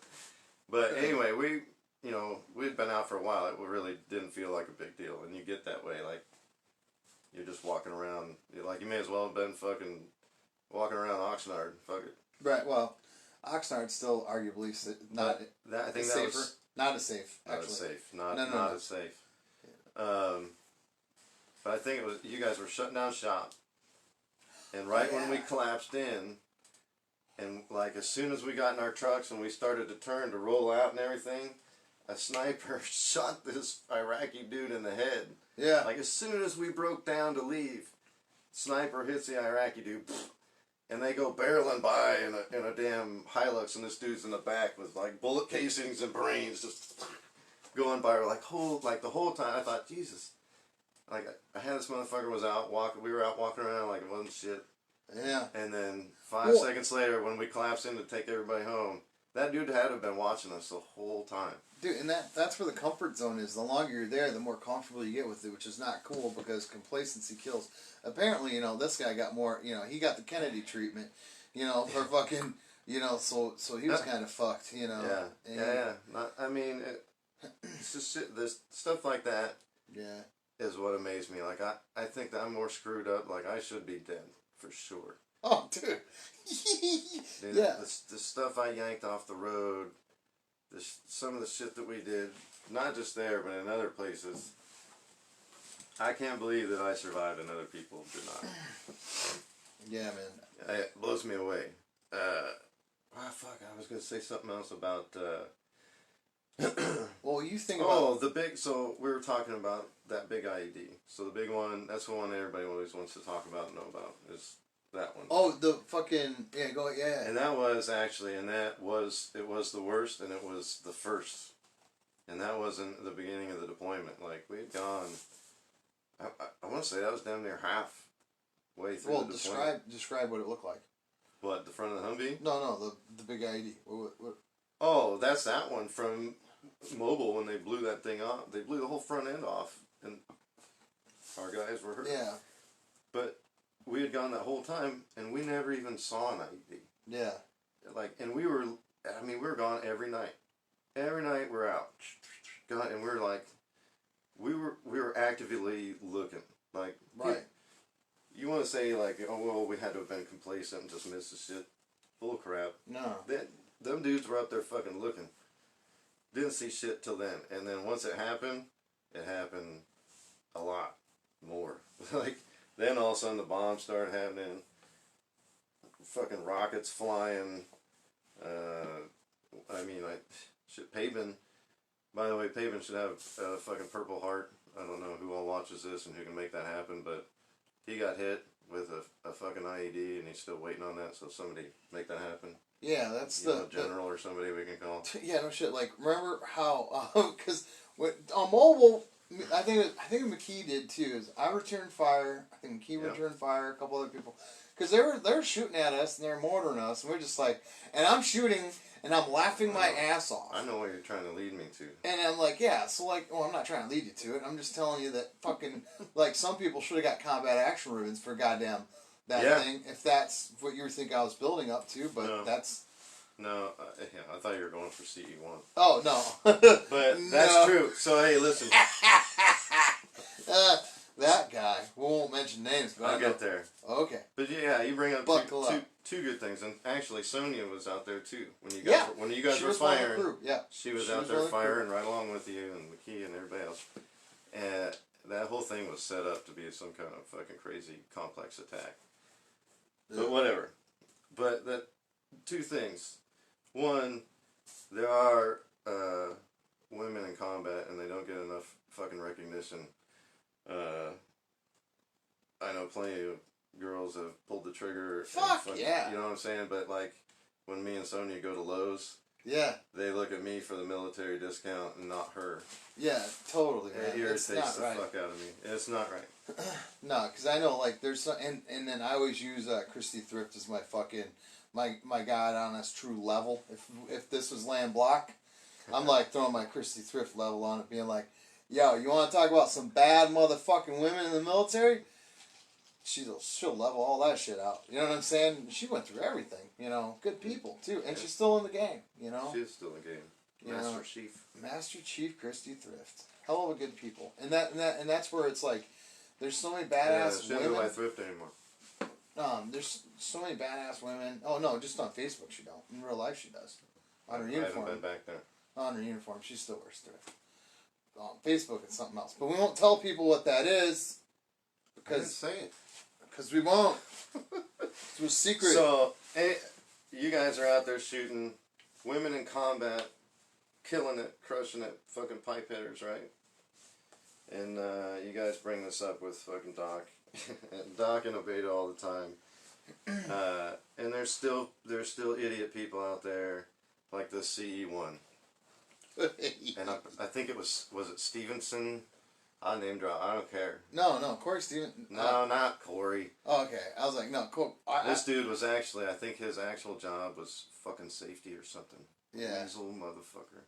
But anyway, we'd been out for a while. It really didn't feel like a big deal. And you get that way, like, you're just walking around. Like, you may as well have been fucking walking around Oxnard. Fuck it. Right, well, Oxnard's still arguably not I think safer. that was Not as safe, actually. not as safe. Not No. as safe. But I think it was, you guys were shutting down shop. And when we collapsed in, and like as soon as we got in our trucks and we started to turn to roll out and everything, a sniper shot this Iraqi dude in the head. Yeah. Like as soon as we broke down to leave, sniper hits the Iraqi dude, and they go barreling by in a damn Hilux, and this dude's in the back with like bullet casings and brains just going by. Like the whole time I thought, Jesus. Like I had this motherfucker was out walking. We were out walking around like it wasn't shit. Yeah. And then 5 seconds later, when we collapsed in to take everybody home, that dude had to have been watching us the whole time. Dude, and that's where the comfort zone is. The longer you're there, the more comfortable you get with it, which is not cool because complacency kills. Apparently, this guy got more, he got the Kennedy treatment, for fucking, so he was kind of fucked, Yeah. It's just shit, this stuff like that. Yeah. Is what amazed me. Like, I think that I'm more screwed up. Like, I should be dead. For sure. Oh, dude. Dude, Yeah. The stuff I yanked off the road, some of the shit that we did, not just there, but in other places, I can't believe that I survived and other people did not. Yeah, man. It blows me away. Fuck, I was going to say something else about... Well, you think about... so we were talking about that big IED. So the big one, that's the one everybody always wants to talk about and know about, is that one. Oh, the fucking, yeah. And that was actually, it was the worst, and it was the first. And that wasn't the beginning of the deployment. Like, we had gone, I want to say that was down near halfway through the deployment. Describe what it looked like. What, the front of the Humvee? No, the big IED. What? Oh, that's that one from Mobile when they blew that thing off. They blew the whole front end off, and our guys were hurt. Yeah. But we had gone that whole time, and we never even saw an IED. Yeah. Like, and we were gone every night. Every night we're out. God, and we're like, we were actively looking. Like, right. You want to say, like, oh, well, we had to have been complacent and just missed the shit. Bull crap. No. Them dudes were up there fucking looking. Didn't see shit till then. And then once it happened a lot more. Like, then all of a sudden the bombs started happening. Fucking rockets flying. Pavin. By the way, Pavin should have a fucking Purple Heart. I don't know who all watches this and who can make that happen, but he got hit with a fucking IED, and he's still waiting on that. So somebody make that happen. Yeah, that's You know, general or somebody we can call. Yeah, no shit. Like, remember how? Because on mobile, I think McKee did too. Is I returned fire. I think McKee returned fire. A couple other people, because they were shooting at us and they're mortaring us, and we're just like, and I'm shooting and I'm laughing my ass off. I know what you're trying to lead me to. And I'm like, yeah. So like, well, I'm not trying to lead you to it. I'm just telling you that fucking like some people should have got combat action ribbons for goddamn that thing. If that's what you think I was building up to, but that's. No, I thought you were going for CE1. Oh, no. But that's true. So, hey, listen. That guy. We won't mention names, but I'll get there. Okay. But yeah, you bring up two good things. And actually, Sonia was out there too. When you guys were firing. Yeah. She was out there firing right along with you and McKee and everybody else. And that whole thing was set up to be some kind of fucking crazy complex attack. But whatever. But that two things. One, there are women in combat, and they don't get enough fucking recognition. I know plenty of girls have pulled the trigger. Yeah. You know what I'm saying? But like, when me and Sonia go to Lowe's, they look at me for the military discount and not her. Yeah, totally, man. It irritates the fuck out of me. It's not right. No, because I know, like, there's some, and then I always use Christy Thrift as my fucking, my God honest true level. If this was land block, I'm like throwing my Christy Thrift level on it, being like, yo, you want to talk about some bad motherfucking women in the military? She'll level all that shit out. You know what I'm saying? She went through everything. You know, good people too, and she's still in the game. You know, she's still in the game. Master Chief Christy Thrift, hell of a good people, and that's where it's like, there's so many badass women. She doesn't buy thrift anymore. There's so many badass women. Oh no, just on Facebook she don't. In real life she does. On her uniform. I haven't been back there. On her uniform, she still wears thrift. On Facebook it's something else, but we won't tell people what that is because we won't. It's a secret. So, hey, you guys are out there shooting women in combat, killing it, crushing it, fucking pipe hitters, right? And you guys bring this up with fucking Doc. Doc and Obeda all the time. And there's still idiot people out there like this CE1. And I think it was it Stevenson? I'll name drop. I don't care. No, Corey Stevenson. No, not Corey. Oh, okay. I was like, no, cool. This dude was actually, I think his actual job was fucking safety or something. Yeah. Weasel motherfucker.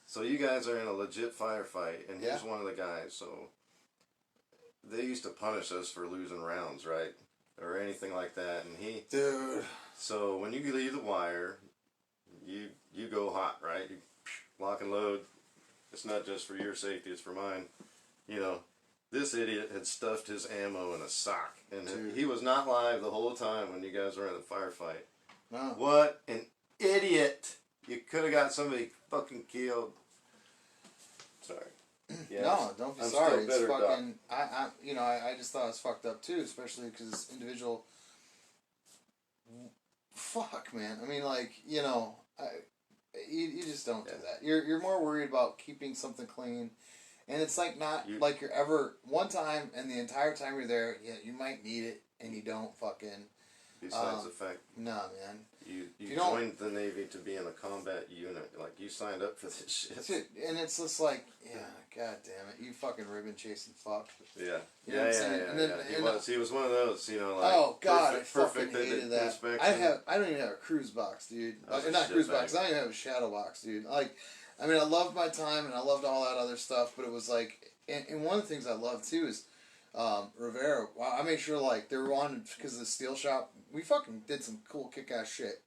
So you guys are in a legit firefight, and he's one of the guys. So they used to punish us for losing rounds, right? Or anything like that. And Dude. So when you leave the wire, you go hot, right? You lock and load. It's not just for your safety, it's for mine. You know, this idiot had stuffed his ammo in a sock. And he was not live the whole time when you guys were in the firefight. No. What an idiot! You could have got somebody fucking killed. Sorry. Yes. No, don't be sorry. It's fucking. I just thought it was fucked up too, especially because this individual. Fuck, man. I mean, like, you just don't do that. You're more worried about keeping something clean. And it's like like you're ever one time and the entire time you're there, you might need it and you don't fucking. Besides the fact, nah, man, you joined the Navy to be in a combat unit, like you signed up for this shit. Dude, and it's just like, god damn it, you fucking ribbon chasing fuck. Yeah, you know He was one of those, like. Oh god, perfect, I fucking hated that. Inspection. I don't even have a cruise box, dude. Not cruise box. I don't even have a shadow box, dude. Like. I mean, I loved my time, and I loved all that other stuff, but it was like, and one of the things I loved, too, is Rivera. I made sure, like, they were on, because of the steel shop, we fucking did some cool kick-ass shit,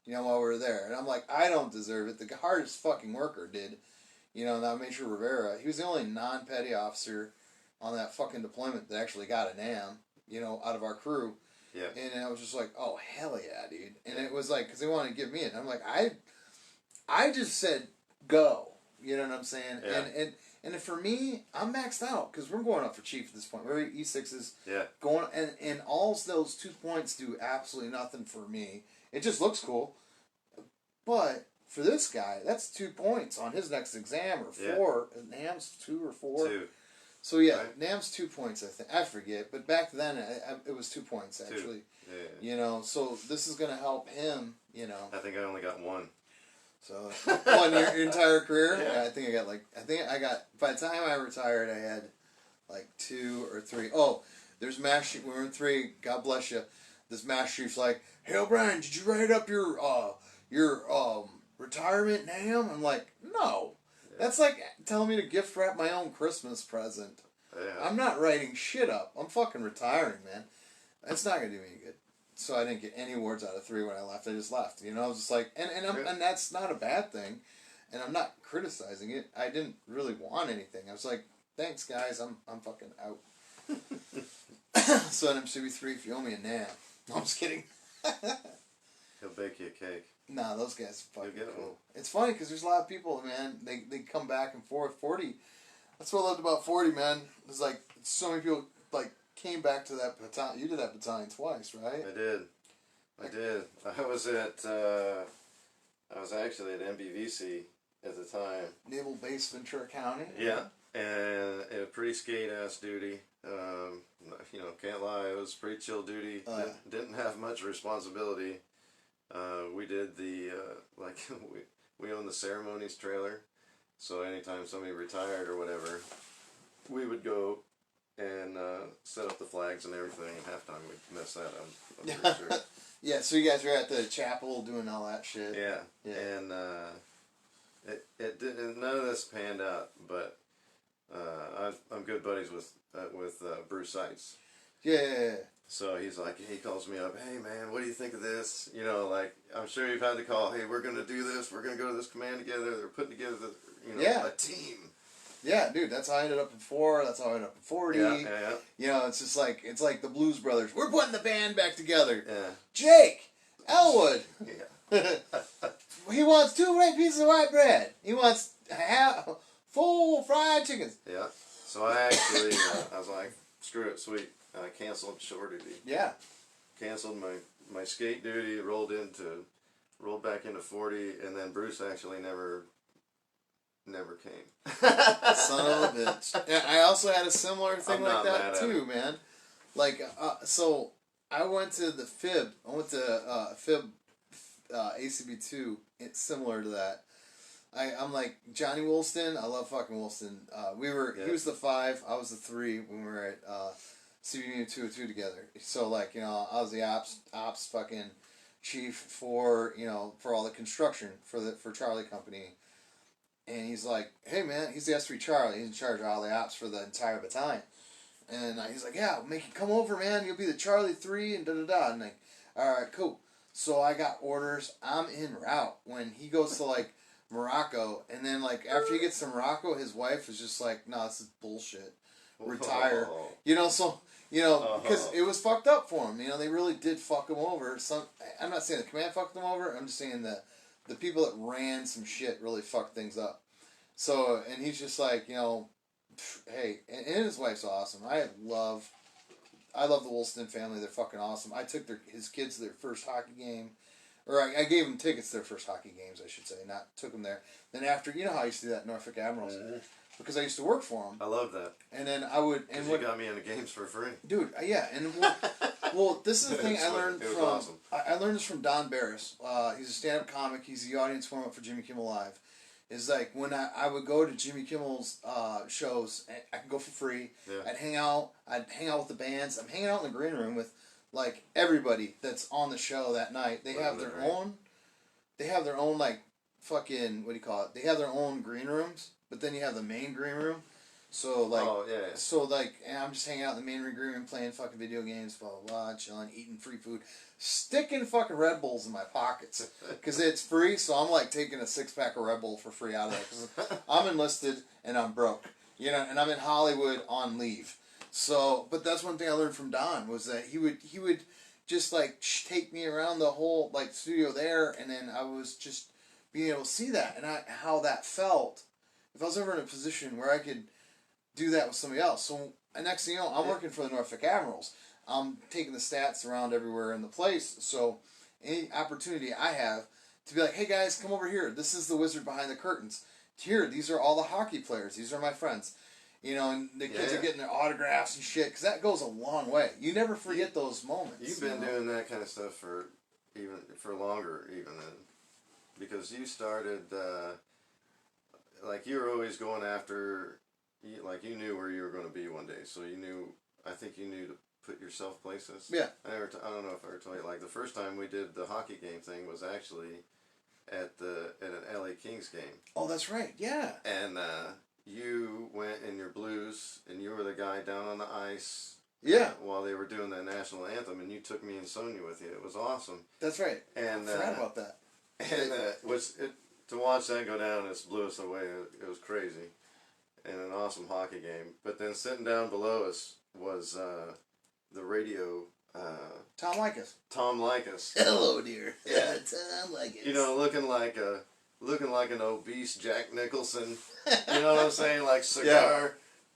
while we were there. And I'm like, I don't deserve it. The hardest fucking worker did, and I made sure Rivera, he was the only non-petty officer on that fucking deployment that actually got an AM, out of our crew. Yeah. And I was just like, oh, hell yeah, dude. And it was like, because they wanted to give me it. And I'm like, I just said, go, you know what I'm saying? Yeah. And for me, I'm maxed out because we're going up for chief at this point. We're E6s. Yeah. Going and all those 2 points do absolutely nothing for me. It just looks cool, but for this guy, that's 2 points on his next exam or 4. And Ham's 2 or 4. 2. So yeah, right? Nam's 2 points. I think I forget, but back then it was 2 points actually. Yeah. You know, so this is gonna help him. You know. I think I only got one. So one your entire career. Yeah. I think I got by the time I retired, I had like 2 or 3. Oh, there's Mash. We were in 3. God bless you. This Mash Chief's like, "Hey O'Brien, did you write up your retirement name?" I'm like, "No." Yeah. That's like telling me to gift wrap my own Christmas present. Yeah. I'm not writing shit up. I'm fucking retiring, man. That's not gonna do me any good. So I didn't get any awards out of 3 when I left. I just left. You know, I was just like, and that's not a bad thing, and I'm not criticizing it. I didn't really want anything. I was like, thanks guys, I'm fucking out. So NMCB3, if you owe me a nap. No, I'm just kidding. He'll bake you a cake. Nah, those guys are fucking You'll get cool. one. It's funny because there's a lot of people, man. They come back and forth. 40. That's what I loved about 40, man. It's like so many people like came back to that battalion. You did that battalion twice, right? I did. I was actually at MBVC at the time. Naval Base, Ventura County. Yeah, and a pretty skate ass duty. You know, can't lie, it was pretty chill duty. Didn't have much responsibility. We did the like we owned the ceremonies trailer, so anytime somebody retired or whatever, we would go and set up the flags and everything. And halftime we'd mess that up. I'm pretty sure. Yeah, so you guys were at the chapel doing all that shit. Yeah. And it didn't. None of this panned out, but I'm good buddies with Bruce Seitz. Yeah. So he calls me up. Hey man, what do you think of this? You know, like I'm sure you've had the call. Hey, we're gonna do this. We're gonna go to this command together. They're putting together a team. Yeah, dude, that's how I ended up in 4. That's how I ended up in 40. Yeah. You know, it's like the Blues Brothers. We're putting the band back together. Yeah. Jake Elwood. Yeah. He wants 2 white pieces of white bread. He wants full fried chickens. Yeah. So I actually I was like, screw it, sweet. I canceled shore duty. Yeah. Canceled my skate duty. Rolled back into 40, and then Bruce actually never came. Son of a bitch. Yeah, I also had a similar thing like that too, man. Like, so I went to the FIB. I went to FIB ACB2. It's similar to that. I'm like Johnny Woolston. I love fucking Woolston. He was the 5. I was the 3 when we were at CBU 202 together. So like, you know, I was the ops fucking chief for all the construction for Charlie Company. And he's like, hey man, he's the S3 Charlie. He's in charge of all the ops for the entire battalion. And he's like, yeah, make you come over, man. You'll be the Charlie 3 and da-da-da. And like, all right, cool. So I got orders. I'm en route when he goes to like Morocco. And then like after he gets to Morocco, his wife is just like, no, this is bullshit. Retire. Oh. You know, so, you know, because it was fucked up for him. You know, they really did fuck him over. I'm not saying the command fucked him over. I'm just saying that the people that ran some shit really fucked things up. So, and he's just like, you know, hey, and his wife's awesome. I love the Woolston family. They're fucking awesome. I took his kids to their first hockey game. Or I gave them tickets to their first hockey games, I should say. Not took them there. Then after, you know how I used to do that at Norfolk Admirals? Mm-hmm. Because I used to work for them. I love that. And then I would... And you got me into games for free. Dude, yeah. And well, this is the thing I learned from... Awesome. I learned this from Don Barris. He's a stand-up comic. He's the audience warm-up for Jimmy Kimmel Live. Is like when I would go to Jimmy Kimmel's shows, I could go for free. Yeah. I'd hang out with the bands. I'm hanging out in the green room with like everybody that's on the show that night. They have their own like fucking, what do you call it? They have their own green rooms, but then you have the main green room. So like, so like, and I'm just hanging out in the main green room playing fucking video games, blah blah blah, chilling, eating free food, sticking fucking Red Bulls in my pockets because it's free. So I'm like taking a 6-pack of Red Bull for free out of there because I'm enlisted and I'm broke, you know, and I'm in Hollywood on leave. So, but that's one thing I learned from Don was that he would just like take me around the whole like studio there, and then I was just being able to see that and how that felt. If I was ever in a position where I could do that with somebody else. So next thing you know, I'm working for the Norfolk Admirals. I'm taking the stats around everywhere in the place. So any opportunity I have to be like, hey guys, come over here. This is the wizard behind the curtains. Here, these are all the hockey players. These are my friends. You know, and the kids Yeah. are getting their autographs and shit, because that goes a long way. You never forget those moments. You've been doing that kind of stuff for longer, even then, because you started like you were always going after, like you knew where you were going to be one day, so you knew. I think you knew to put yourself places. Yeah. I don't know if I ever told you. Like the first time we did the hockey game thing was actually at an LA Kings game. Oh, that's right. Yeah. And you went in your blues, and you were the guy down on the ice. Yeah. While they were doing the national anthem, and you took me and Sonia with you. It was awesome. That's right. And I forgot about that. And to watch that go down, it blew us away. It was crazy, and an awesome hockey game. But then sitting down below us was the radio. Tom Likas. Tom Likas. Hello, dear. Yeah, Tom Likas. You know, looking like an obese Jack Nicholson. You know what I'm saying? Like cigar. Yeah.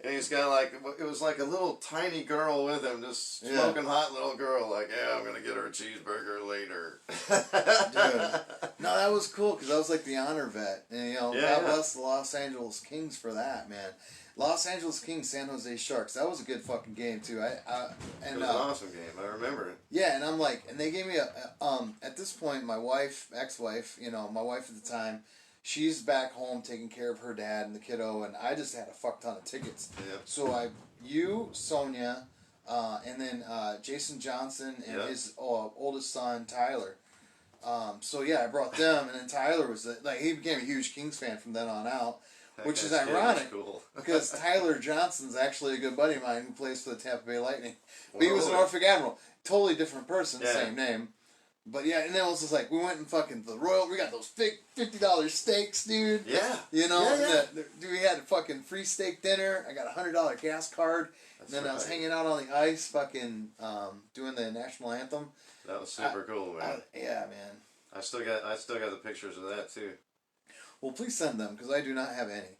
And he's got it was like a little tiny girl with him, just smoking hot little girl. Like, yeah, I'm going to get her a cheeseburger later. Dude. No, that was cool because I was like the honor vet. And, God bless the Los Angeles Kings for that, man. Los Angeles Kings, San Jose Sharks. That was a good fucking game, too. It was an awesome game. I remember it. Yeah, and I'm like, and they gave me at this point, my ex-wife, my wife at the time, she's back home taking care of her dad and the kiddo, and I just had a fuck ton of tickets. Yeah. So you, Sonia, and then Jason Johnson and his oldest son, Tyler. I brought them, and then Tyler was he became a huge Kings fan from then on out, which is ironic because Tyler Johnson's actually a good buddy of mine who plays for the Tampa Bay Lightning. But he was an Norfolk Admiral, totally different person, same name. But yeah, and then it was just like, we went and fucking the Royal, we got those big $50 steaks, dude. Yeah. You know, we had a fucking free steak dinner. I got a $100 gas card. That's and then I was hanging out on the ice, fucking doing the national anthem. That was super cool, man. Yeah, man. I still got the pictures of that too. Well, please send them because I do not have any.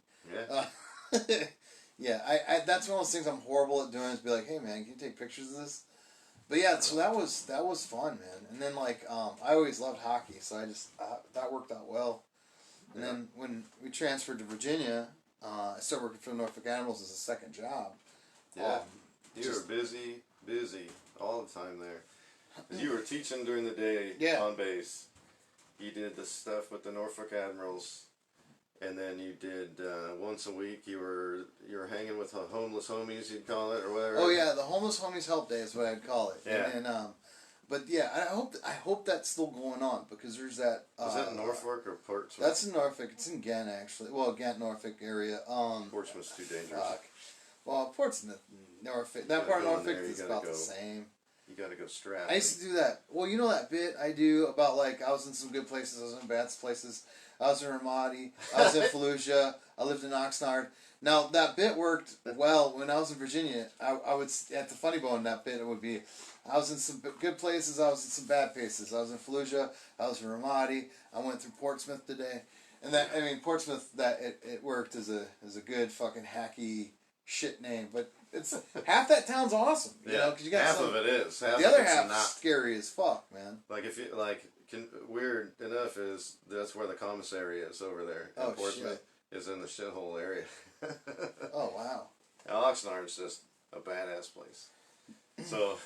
Yeah. I that's one of those things I'm horrible at doing is be like, hey man, can you take pictures of this? But yeah, so that was fun, man. And then I always loved hockey, so I just that worked out well. And then when we transferred to Virginia, I started working for the Norfolk Admirals as a second job. Yeah, you were busy all the time there. 'Cause you were teaching during the day on base. You did the stuff with the Norfolk Admirals, and then you did once a week. You were hanging with homeless homies, you'd call it, or whatever. Oh yeah, the homeless homies help day is what I'd call it. Yeah. But yeah, I hope that's still going on because there's that. Is that in Norfolk or Portsmouth? That's in Norfolk. It's in Ghent actually. Well, Ghent, Norfolk area. Portsmouth's too dangerous. Well, Portsmouth, Norfolk. That part of Norfolk is about the same. You gotta go strapped. I used to do that. Well, you know that bit I do about I was in some good places, I was in bad places. I was in Ramadi, I was in Fallujah, I lived in Oxnard. Now, that bit worked well when I was in Virginia. I would, at the Funny Bone, that bit, it would be, I was in some good places, I was in some bad places. I was in Fallujah, I was in Ramadi, I went through Portsmouth today. And Portsmouth, it worked as a good fucking hacky shit name, but it's half that town's awesome. You know, 'cause you got half of it is. Half the other of it's half's not scary as fuck, man. Like if you weird enough is that's where the commissary is over there. Oh Portsmouth is in the shithole area. Oh wow. Oxnard's just a badass place. So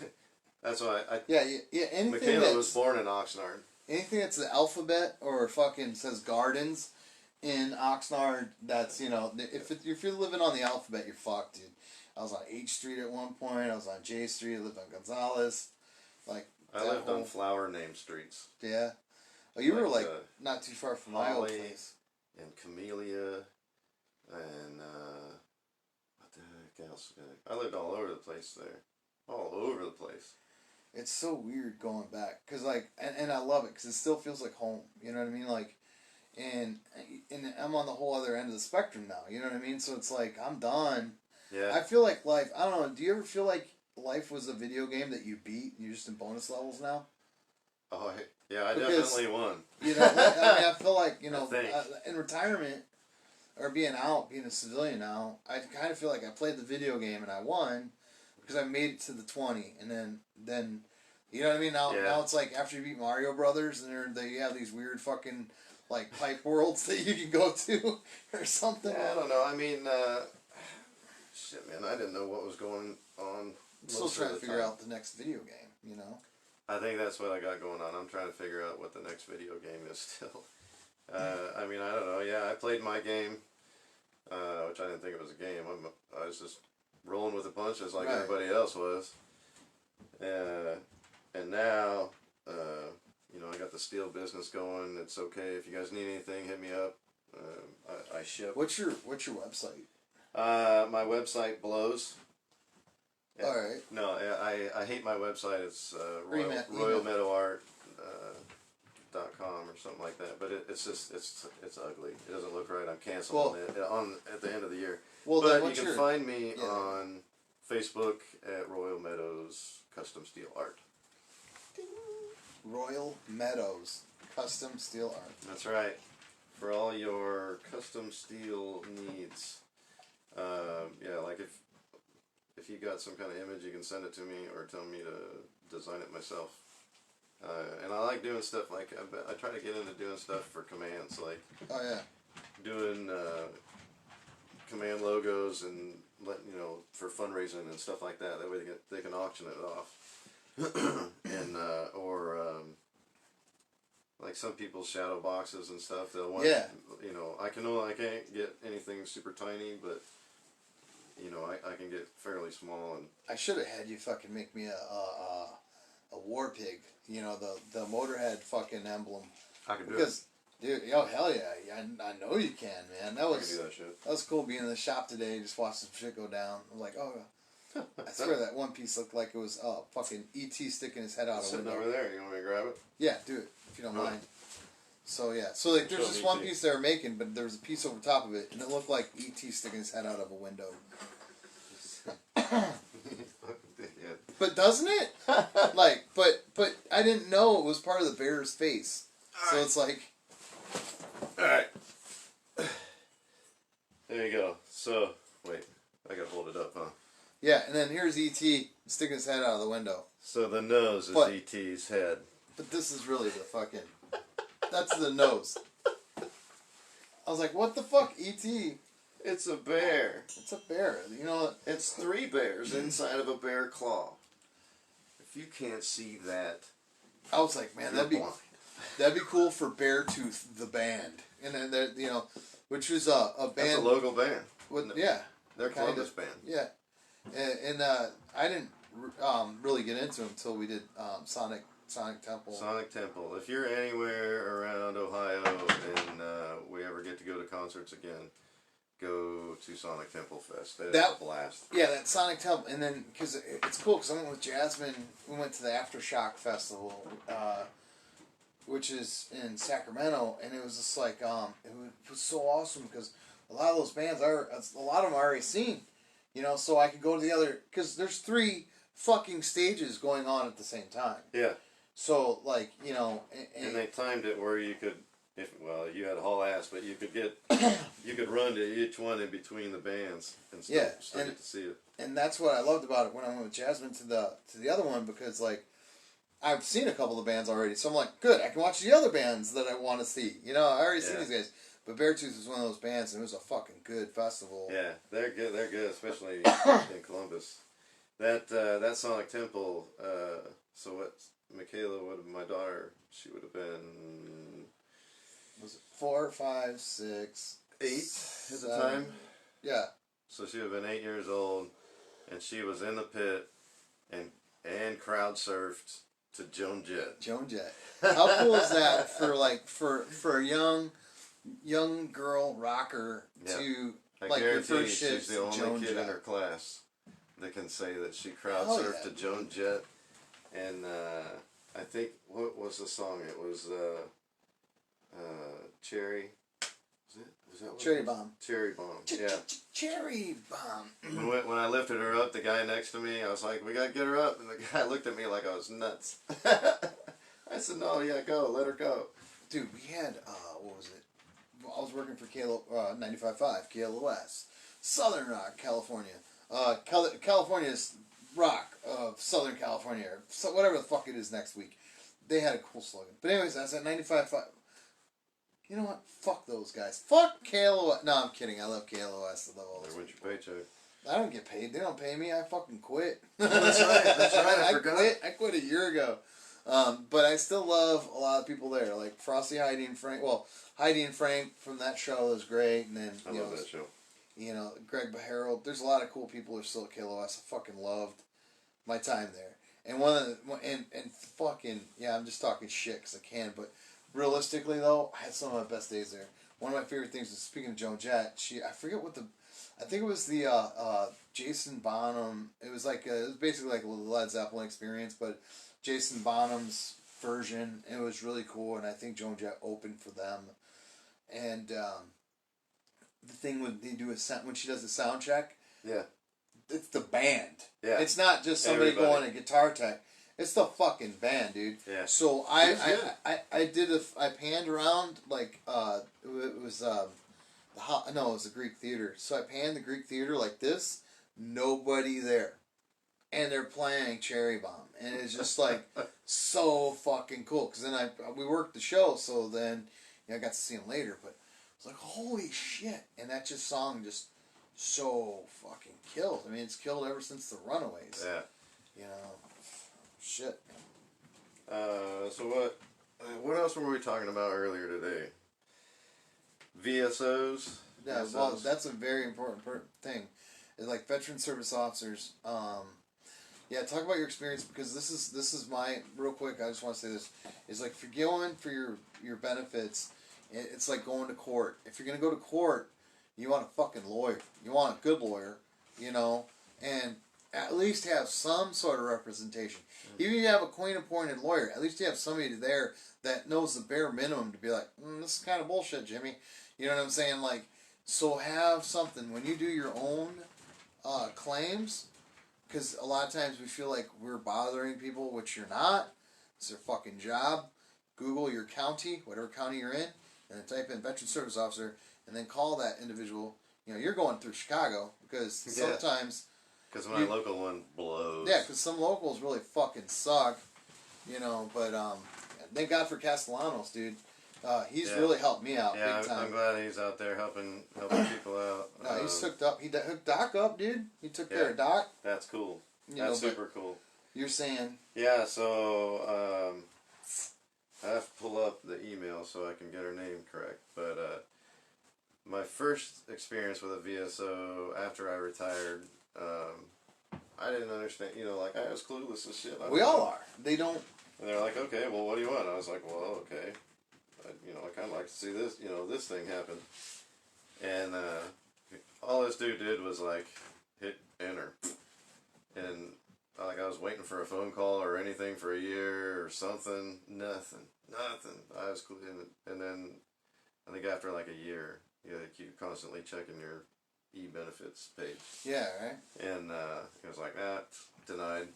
that's why anything Michaela was born in Oxnard. Anything that's the alphabet or fucking says gardens in Oxnard, that's if you're living on the alphabet, you're fucked, dude. I was on H Street at one point. I was on J Street. I lived on Gonzales. I lived on flower name streets. Yeah. Oh, you were not too far from my old place. And Camellia, and what the heck else? I lived all over the place there. All over the place. It's so weird going back, cause and I love it, cause it still feels like home. You know what I mean? And I'm on the whole other end of the spectrum now. You know what I mean? So it's like I'm done. Yeah. I feel like life. I don't know. Do you ever feel like life was a video game that you beat? You're just in bonus levels now. Oh yeah, I definitely won. I feel like in retirement or being a civilian now, I kind of feel like I played the video game and I won because I made it to the 20, and then you know what I mean. Now it's like after you beat Mario Brothers, and they have these weird fucking pipe worlds that you can go to or something. Yeah, I don't know. I mean. shit, man, I didn't know what was going on. I'm still trying to figure out the next video game, you know? I think that's what I got going on. I'm trying to figure out what the next video game is still. I mean, I don't know. Yeah, I played my game, which I didn't think it was a game. I was just rolling with the punches like Right. everybody else was. And now, you know, I got the steel business going. It's okay. If you guys need anything, hit me up. I ship. What's your website? My website blows. All right. No, I hate my website. It's royalmeadowart.com or something like that. But it's just it's ugly. It doesn't look right. I'm canceling it at the end of the year. Well, but then you can find me on Facebook at Royal Meadows Custom Steel Art. Royal Meadows Custom Steel Art. That's right. For all your custom steel needs. Yeah, like if you got some kind of image, you can send it to me or tell me to design it myself. And I like doing stuff like, I try to get into doing stuff for commands, like Oh, yeah. doing command logos and for fundraising and stuff like that. That way they can auction it off. And like some people's shadow boxes and stuff, they'll want, I can't get anything super tiny, but I can get fairly small. And I should have had you fucking make me a war pig, the Motorhead fucking emblem. I could do because, dude, hell yeah, I know you can, man. I can do that shit. That was cool being in the shop today, just watching some shit go down. I'm like, oh, I swear that one piece looked like it was fucking E.T. sticking his head out of a window. Sitting over there, you want me to grab it? Yeah, do it, if you don't mind. So, yeah. So, like, there's this one piece they were making, but there was a piece over top of it, and it looked like E.T. sticking his head out of a window. But doesn't it? But I didn't know it was part of the bear's face. So it's like... Alright. There you go. So, wait. I gotta hold it up, huh? Yeah, and then here's E.T. sticking his head out of the window. So the nose is E.T.'s head. But this is really the fucking... That's the nose. I was like, what the fuck, E.T.? It's a bear. It's a bear. It's 3 bears inside of a bear claw. If you can't see that, I was like, man, that'd be cool for Beartooth the band, and then which was a band. That's a local band. Yeah, they're Columbus band. Yeah, and I didn't really get into them until we did Sonic Temple. Sonic Temple. If you're anywhere around Ohio and we ever get to go to concerts again, go to Sonic Temple Fest. That's a blast. Yeah, that Sonic Temple, and then because it's cool because I went with Jasmine. We went to the Aftershock Festival, which is in Sacramento, and it was just like it was so awesome because a lot of those bands a lot of them I already seen, so I could go to the other because there's 3 fucking stages going on at the same time. Yeah. So like and they timed it where you could. You had a whole ass, but you could run to each one in between the bands and still get to see it. And that's what I loved about it when I went with Jasmine to the other one because like I've seen a couple of bands already, so I'm like, good, I can watch the other bands that I want to see. I already seen these guys, but Beartooth was one of those bands, and it was a fucking good festival. Yeah, they're good. They're good, especially in Columbus. That Sonic Temple. So what? Michaela my daughter. She would have been. Was it 4, 5, 6, 8 at the time? Yeah. So she would have been 8 years old, and she was in the pit, and crowd surfed to Joan Jett. Joan Jett. How cool is that for a young girl rocker to I guarantee she's the only kid in her class that can say that she crowd surfed to Joan Jett, and I think what was the song? It was. Cherry. Was that what Cherry Bomb. Cherry Bomb. Yeah. Cherry Bomb. When I lifted her up, the guy next to me, I was like, "We gotta get her up," and the guy looked at me like I was nuts. I said, "No, yeah, go, let her go." Dude, we had what was it? I was working for 95.5 KLOS, Southern Rock, California. California's rock of Southern California, or so whatever the fuck it is next week. They had a cool slogan. But anyways, I was at 95.5. You know what? Fuck those guys. Fuck KLOS. No, I'm kidding. I love KLOS. I love all those. There went your paycheck. I don't get paid. They don't pay me. I fucking quit. Oh, that's right. That's right. I forgot. I quit a year ago. But I still love a lot of people there, like Frosty, Heidi, and Frank. Well, Heidi and Frank from that show was great, and then I love that show. Greg Harold. There's a lot of cool people who are still at KLOS. I fucking loved my time there. And and fucking I'm just talking shit because I can. But realistically though, I had some of my best days there. One of my favorite things was, speaking of Joan Jett. I forget what I think it was the Jason Bonham. It was like it was basically like a Led Zeppelin experience, but Jason Bonham's version. It was really cool, and I think Joan Jett opened for them. And the thing when they do when she does the sound check, yeah, it's the band. Yeah, it's not just somebody going a guitar tech. It's the fucking band, dude. Yeah. So I panned around like it was it was the Greek theater. So I panned the Greek theater like this. Nobody there. And they're playing Cherry Bomb, and it's just like so fucking cool. Because then we worked the show, so then I got to see them later. But it's like holy shit, and that song just so fucking killed. I mean, it's killed ever since the Runaways. Yeah. Shit. So what else were we talking about earlier today? VSOs. Yeah, well, that's a very important thing. It's like veteran service officers. Talk about your experience, because this is my real quick. I just want to say this is like if you're going for your benefits, it's like going to court. If you're gonna go to court, you want a fucking lawyer. You want a good lawyer, and at least have some sort of representation. Mm-hmm. Even if you have a coin-appointed lawyer, at least you have somebody there that knows the bare minimum to be like, this is kind of bullshit, Jimmy. You know what I'm saying? Like, so have something when you do your own claims. Because a lot of times we feel like we're bothering people, which you're not. It's their fucking job. Google your county, whatever county you're in, and then type in veteran service officer, and then call that individual. You're going through Chicago, because sometimes... Because my local one blows. Yeah, because some locals really fucking suck. But thank God for Castellanos, dude. He's really helped me out big time. I'm glad he's out there helping people out. No, he's hooked up. He hooked Doc up, dude. He took care of Doc. That's cool. That's super cool. You're saying? Yeah, so I have to pull up the email so I can get her name correct. But my first experience with a VSO after I retired, I didn't understand. I was clueless as shit. We all are. They don't. And they're like, okay, well, what do you want? I was like, well, okay. I kind of like to see this, this thing happen. And all this dude did was, hit enter. And, I was waiting for a phone call or anything for a year or something. Nothing. I was cool. And then, I think after, a year, you keep constantly checking your e-benefits page. Yeah, right? And it was like, denied.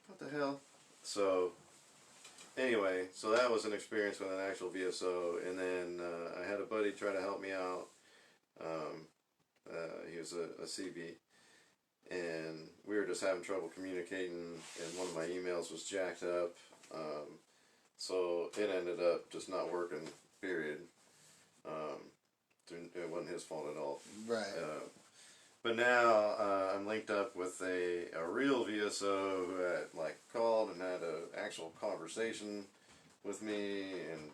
What the hell? So... Anyway, so that was an experience with an actual VSO, and then I had a buddy try to help me out. He was a CB, and we were just having trouble communicating, and one of my emails was jacked up, so it ended up just not working, period. It wasn't his fault at all. Right. But now I'm linked up with a real VSO who had called and had an actual conversation with me, and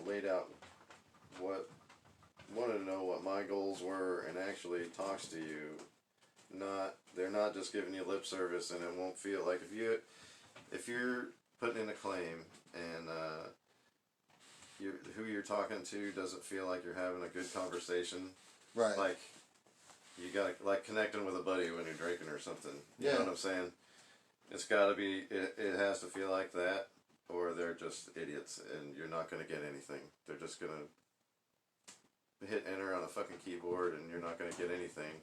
laid out wanted to know what my goals were, and actually talks to you. They're not just giving you lip service, and it won't feel like if you're putting in a claim and who you're talking to doesn't feel like you're having a good conversation. Right. You gotta, connecting with a buddy when you're drinking or something. You know what I'm saying? It's gotta be, it has to feel like that, or they're just idiots, and you're not gonna get anything. They're just gonna hit enter on a fucking keyboard, and you're not gonna get anything.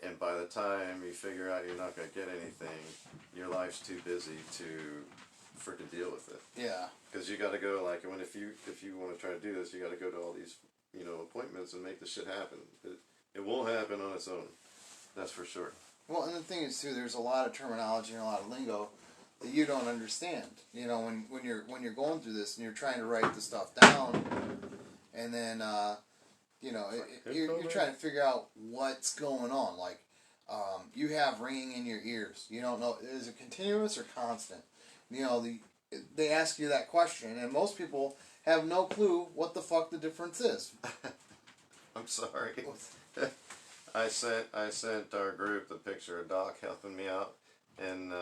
And by the time you figure out you're not gonna get anything, your life's too busy to freaking deal with it. Yeah. Because you gotta go, if you want to try to do this, you gotta go to all these, appointments and make the shit happen. It won't happen on its own. That's for sure. Well, and the thing is too, there's a lot of terminology and a lot of lingo that you don't understand. When you're going through this and you're trying to write the stuff down, and then you're trying to figure out what's going on. you have ringing in your ears. You don't know, is it continuous or constant? You know, they ask you that question, and most people have no clue what the fuck the difference is. I'm sorry. I sent our group the picture of Doc helping me out, and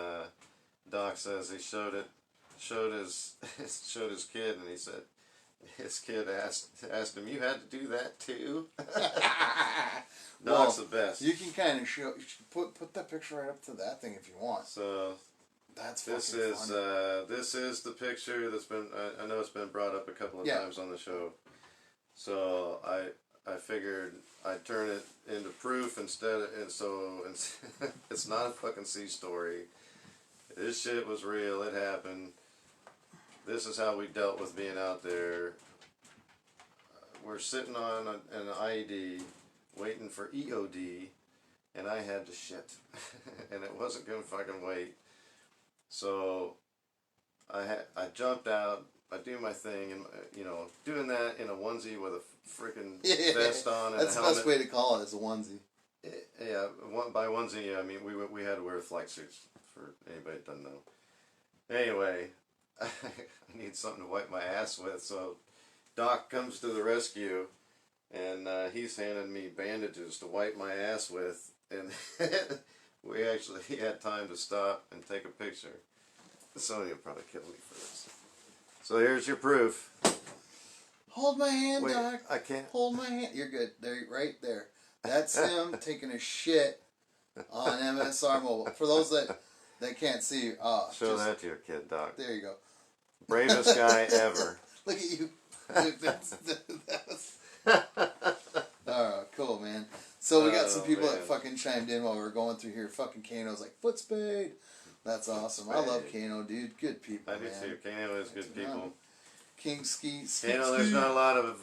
Doc says he showed his kid, and he said his kid asked him, "You had to do that too?" Doc's the best. You can kind of show. You should put that picture right up to that thing if you want. So that's this funny. this is the picture that's been. I know it's been brought up a couple of times on the show. So I figured I'd turn it into proof instead of, and so it's not a fucking sea story. This shit was real. It happened. This is how we dealt with being out there. We're sitting on an IED, waiting for EOD, and I had to shit, and it wasn't gonna fucking wait. So I jumped out. I do my thing, and doing that in a onesie with a freaking vest on and that's a the helmet. best way to call it, is a onesie. Yeah, by onesie I mean we had to wear flight suits, for anybody that doesn't know. Anyway, I need something to wipe my ass with, so Doc comes to the rescue, and he's handing me bandages to wipe my ass with, and we actually had time to stop and take a picture. Somebody will probably kill me for this. So here's your proof. Hold my hand, Wait, Doc. I can't. Hold my hand. You're good. There, right there. That's him taking a shit on MSR Mobile. For those that can't see, Show that to your kid, Doc. There you go. Bravest guy ever. Look at you. Oh, cool, man. So we got some people that fucking chimed in while we were going through here. Fucking Kano's like, foot spade. That's awesome. I love Kano, dude. Good people, I do too. Kano is good people. King Ski. There's not a lot of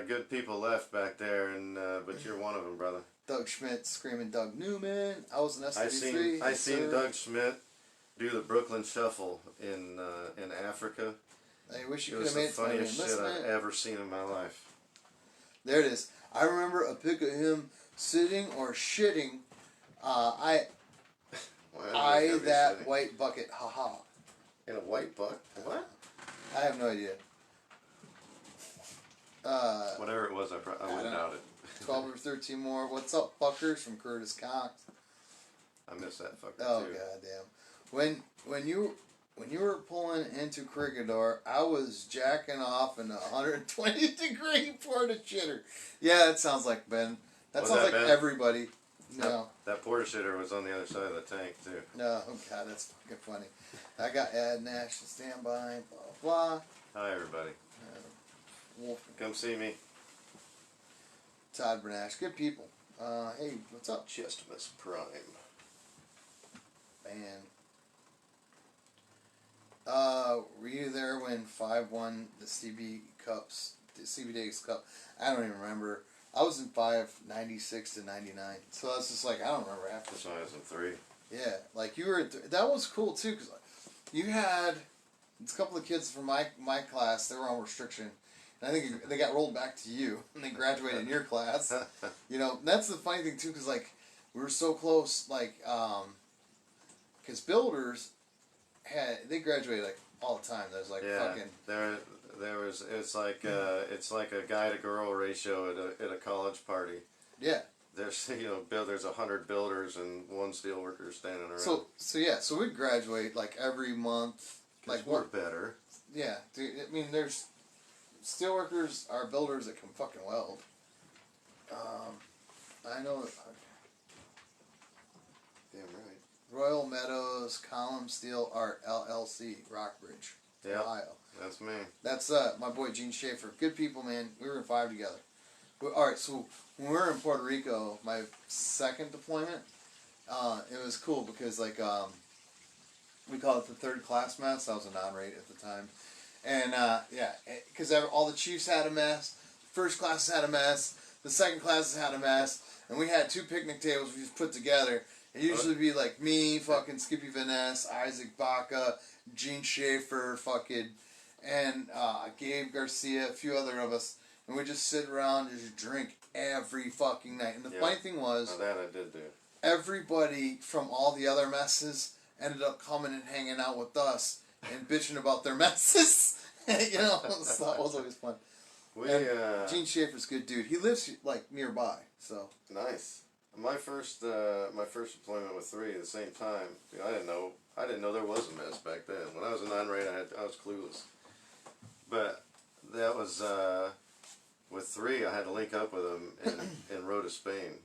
good people left back there, and but you're one of them, brother. Doug Schmidt screaming Doug Newman. I was an S33. I seen Doug Schmidt do the Brooklyn Shuffle in Africa. I wish you It could was have the made it to my funniest shit I've enlistment. ever seen in my life. There it is. I remember a pic of him sitting or shitting. That white bucket. Haha. In a white bucket? What? I have no idea. Whatever it was, I wouldn't doubt it. 12 or 13 more. What's up, fuckers? From Curtis Cox. I miss that fucker Oh, too. goddamn. When you were pulling into Crickador, I was jacking off in a 120-degree porta shitter. Yeah, that sounds like Ben. That sounds like Ben? everybody. No. That porta shitter was on the other side of the tank too. No, oh God, that's fucking funny. I got Ed Nash to stand by, blah, blah. Hi, everybody. Wolf. Come see me. Todd Bernash, good people. Hey, what's up? Chestimus Prime. Man. Were you there when 5 won the CB Cups, the CB Days Cup? I don't even remember. I was in 5, 96 to 99. So I was just like, I don't remember after. So I was in 3. Yeah, like you were. That was cool too, because you had a couple of kids from my class. They were on restriction, and I think they got rolled back to you, and they graduated in your class. You know, and that's the funny thing too, because like we were so close, like because builders they graduated like all the time. There's like fucking there was it's like a guy to girl ratio at a college party. Yeah. There's there's 100 builders and one steel worker standing around. So we'd graduate like every month. Like we're better. Yeah, dude. I mean, there's steel workers are builders that can fucking weld. I know. Damn right. Royal Meadows Column Steel Art LLC, Rockbridge, Ohio. That's me. That's my boy Gene Schaefer. Good people, man. We were in 5 together. All right, so when we were in Puerto Rico, my second deployment, it was cool because like we call it the third class mess. I was a non-rate at the time, and because all the chiefs had a mess, first class had a mess, the second class had a mess, and we had 2 picnic tables we just put together. It usually be like me, fucking Skippy Vaness, Isaac Baca, Gene Schaefer, fucking, and Gabe Garcia, a few other of us. And we just sit around and just drink every fucking night. And the funny thing was... Now that I did do. everybody from all the other messes ended up coming and hanging out with us and bitching about their messes. You know, so that was always fun. Gene Schaefer's a good dude. He lives like nearby, so nice. My first deployment with 3 at the same time. You know, I didn't know there was a mess back then. When I was a non-rate, I was clueless. But that was with 3. I had to link up with him in Rota, Spain,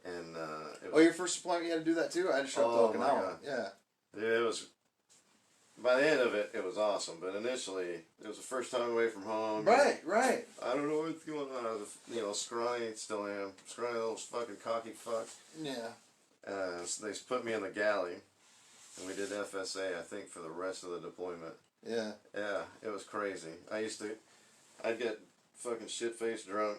and it was, your first deployment you had to do that too. I had to show up to Okinawa. Yeah. It was. By the end of it, it was awesome. But initially, it was the first time away from home. Right. I don't know what's going on. I was, scrawny, still am. Scrawny little fucking cocky fuck. Yeah. So they put me in the galley, and we did FSA, I think, for the rest of the deployment. Yeah. Yeah, it was crazy. I'd get fucking shit-faced drunk,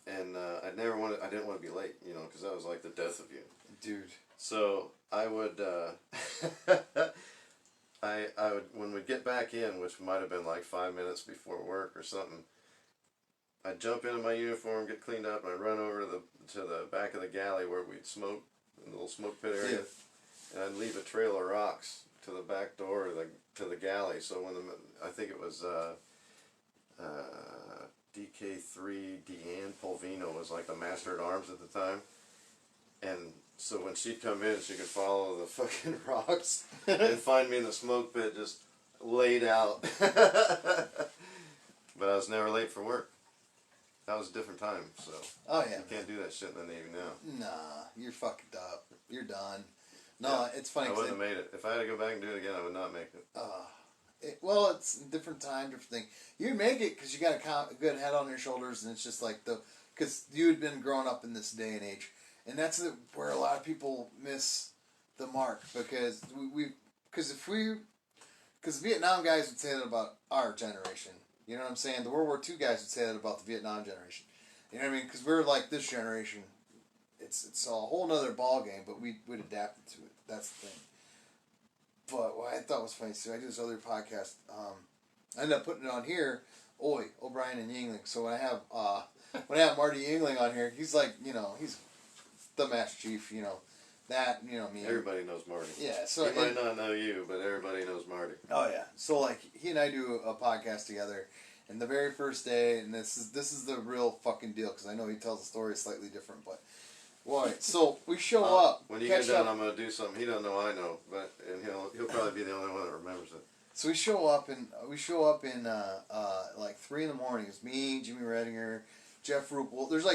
and I didn't want to be late, because that was like the death of you. Dude. So I would, I would, when we'd get back in, which might have been like 5 minutes before work or something, I'd jump into my uniform, get cleaned up, and I'd run over to the back of the galley where we'd smoke, in the little smoke pit area, and I'd leave a trail of rocks to the back door to the galley. So when I think it was DK3 Deanne Polvino was like the master at arms at the time, and so when she'd come in, she could follow the fucking rocks and find me in the smoke pit just laid out. But I was never late for work. That was a different time, so. Oh, yeah. You can't do that shit in the Navy now. Nah, you're fucked up. You're done. No, it's funny. I wouldn't have made it. If I had to go back and do it again, I would not make it. Well, it's a different time, different thing. You'd make it because you got a good head on your shoulders, and it's just like because you had been growing up in this day and age. And that's where a lot of people miss the mark, because because Vietnam guys would say that about our generation. You know what I'm saying? The World War II guys would say that about the Vietnam generation. You know what I mean? Because we're like this generation. It's a whole nother ball game, but we'd adapted to it. That's the thing. But what I thought was funny too, I do this other podcast. I ended up putting it on here. O'Brien and Yingling. So when I have Marty Yingling on here, he's like, he's the Master Chief, me. Everybody knows Marty. Yeah, so he might not know you, but everybody knows Marty. Oh yeah. So like he and I do a podcast together, and the very first day, and this is the real fucking deal, because I know he tells the story slightly different, but so we show up. When you get done, I'm gonna do something he doesn't know I know, and he'll probably be the only one that remembers it. So we show up in like 3 a.m. It's me, Jimmy Redinger, Jeff Ruppel. There's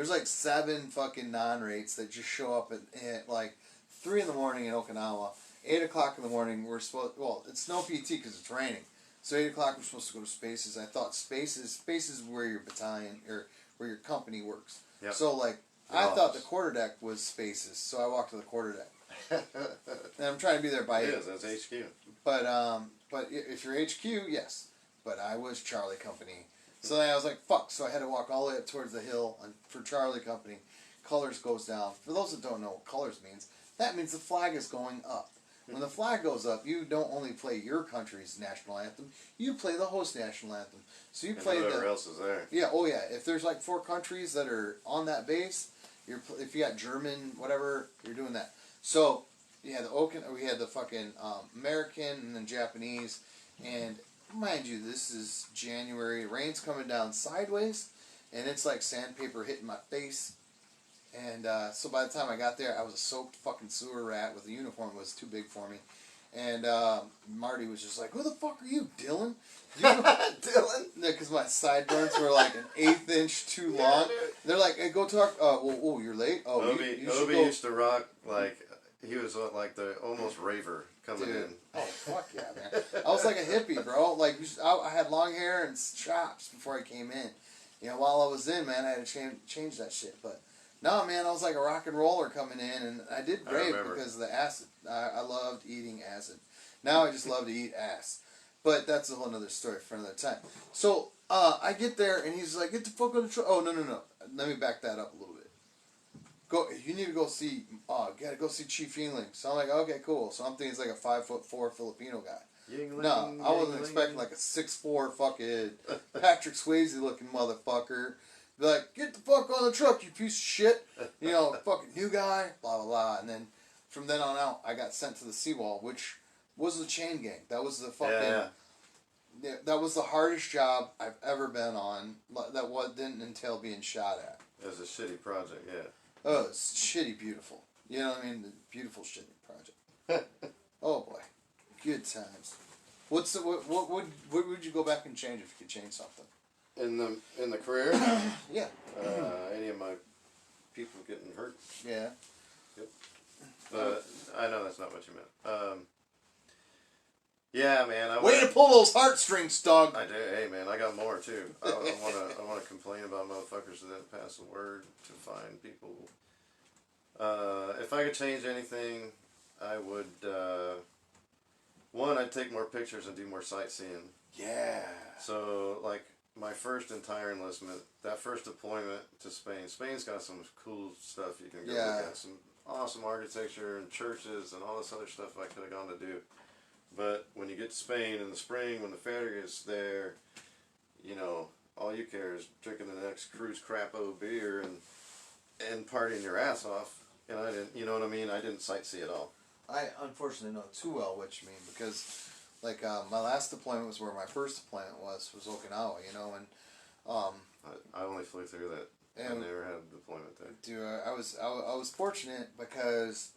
like 7 fucking non-rates that just show up at like 3 a.m. in Okinawa. 8 o'clock in the morning, we're supposed. Well, it's no PT because it's raining. So 8 o'clock we're supposed to go to Spaces. I thought Spaces where your battalion or where your company works. Yep. So like I thought the quarterdeck was Spaces. So I walked to the quarterdeck. And I'm trying to be there by 8. It is. That's HQ. But if you're HQ, yes. But I was Charlie Company. So then I was like, fuck. So I had to walk all the way up towards the hill for Charlie Company. Colors goes down. For those that don't know what colors means, that means the flag is going up. When the flag goes up, you don't only play your country's national anthem, you play the host national anthem. So you play whoever else is there. Yeah, oh yeah. If there's like 4 countries that are on that base, if you got German, whatever, you're doing that. So we had the fucking American and then Japanese, and mind you, this is January. Rain's coming down sideways, and it's like sandpaper hitting my face. And so by the time I got there, I was a soaked fucking sewer rat with a uniform that was too big for me. And Marty was just like, "Who the fuck are you, Dylan?" Dylan? Because my sideburns were like an 1/8 inch too long. They're like, "Hey, go talk." Oh, you're late. Oh, Obi used to rock like he was like the almost raver coming in. Oh fuck yeah, man! I was like a hippie, bro. Like I had long hair and chops before I came in. While I was in, man, I had to change that shit. But no, man, I was like a rock and roller coming in, and I did rave because of the acid. I loved eating acid. Now I just love to eat ass. But that's a whole other story for another time. So I get there, and he's like, "Get the fuck on the truck." Oh, no. Let me back that up a little bit. You need to go see, gotta go see Chief Yingling. So I'm like, okay, cool. So I'm thinking it's like a 5'4" Filipino guy. Yingling, No, I wasn't expecting like a 6'4" fucking Patrick Swayze looking motherfucker. Be like, get the fuck on the truck, you piece of shit. You know, fucking new guy, blah, blah, blah. And then from then on out, I got sent to the seawall, which was the chain gang. That was the fucking... Yeah, that was the hardest job I've ever been on. That didn't entail being shot at. It was a shitty project, yeah. Oh, it's shitty beautiful. You know what I mean? The beautiful shitty project. Oh boy, good times. What would you go back and change if you could change something? In the career? Yeah. Any of my people getting hurt. Yeah. Yep. But I know that's not what you meant. Yeah, man. Way to pull those heartstrings, dog. I do. Hey, man, I got more too. I wanna complain about motherfuckers that didn't pass the word to find people. If I could change anything, I would. One, I'd take more pictures and do more sightseeing. Yeah. So, like my first entire enlistment, that first deployment to Spain. Spain's got some cool stuff you can go look at. Some awesome architecture and churches and all this other stuff I could have gone to do. But when you get to Spain in the spring, when the ferry is there, you know, all you care is drinking the next cruise crapo beer and partying your ass off. And I didn't, you know what I mean? I didn't sightsee at all. I unfortunately know too well what you mean because, like, my last deployment was where my first deployment was Okinawa, you know, and I only flew through that. I never had a deployment there. Dude, I was fortunate because.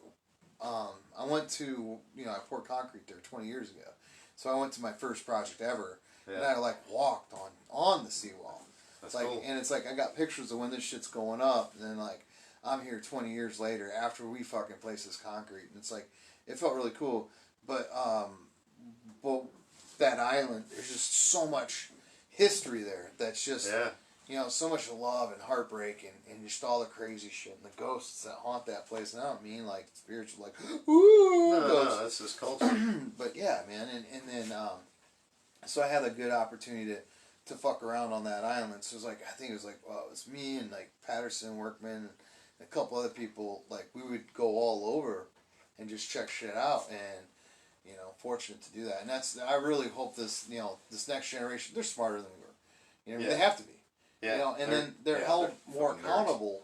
I went to, you know, I poured concrete there 20 years ago. So I went to my first project ever. Yeah. And I, like, walked on the seawall. That's like, cool. And it's like, I got pictures of when this shit's going up. And then, like, I'm here 20 years later after we fucking placed this concrete. And it's like, it felt really cool. But that island, there's just so much history there that's just... Yeah. You know, so much love and heartbreak and just all the crazy shit and the ghosts that haunt that place. And I don't mean like spiritual, like, ooh, no, that's just culture. But yeah, man. And then, so I had a good opportunity to fuck around on that island. So it was like, I think it was like, well, it was me and like Patterson, Workman, and a couple other people. Like, we would go all over and just check shit out. And, you know, fortunate to do that. And I really hope this next generation, they're smarter than we were. You know, they have to be. Yeah, you know, and then they're held more accountable.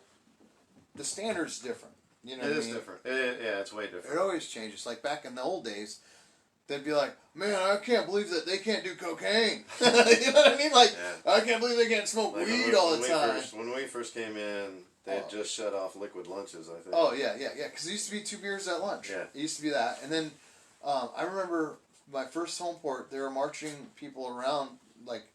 The standard's different. You know, it is different. It's way different. It always changes. Like back in the old days, they'd be like, "Man, I can't believe that they can't do cocaine." You know what I mean? Like, I can't believe they can't smoke weed all the time. When we first came in, they had just shut off liquid lunches, I think. Oh yeah. Because it used to be 2 beers at lunch. Yeah. It used to be that, and then I remember my first home port. They were marching people around like.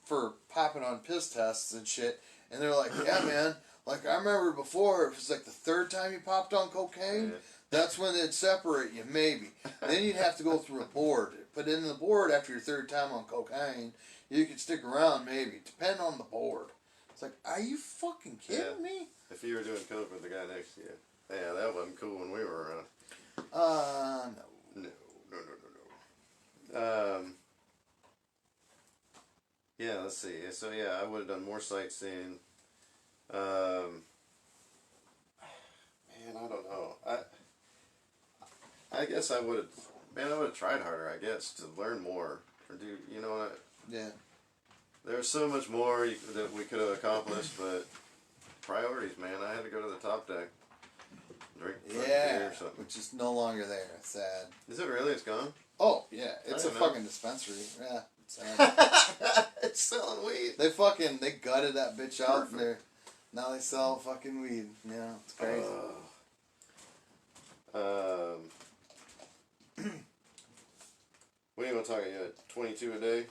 For popping on piss tests and shit, and they're like, yeah, man, like I remember before, it was like the 3rd time you popped on cocaine, that's when they'd separate you, maybe. Then you'd have to go through a board, but in the board, after your 3rd time on cocaine, you could stick around, maybe, depending on the board. It's like, are you fucking kidding me? If you were doing coke with the guy next to you, that wasn't cool when we were around. No. Yeah, let's see. So yeah, I would have done more sightseeing. Man, I don't know. I guess I would have. Man, I would have tried harder. I guess to learn more or do. You know what? Yeah. There's so much more that we could have accomplished, but priorities, man. I had to go to the top deck, drink beer or something. Which is no longer there. It's sad. Is it really? It's gone. Oh yeah, it's a fucking dispensary. Yeah. It's selling weed. They gutted that bitch out and now they sell fucking weed. Yeah, it's crazy. What do you want to talk about? 22 a day?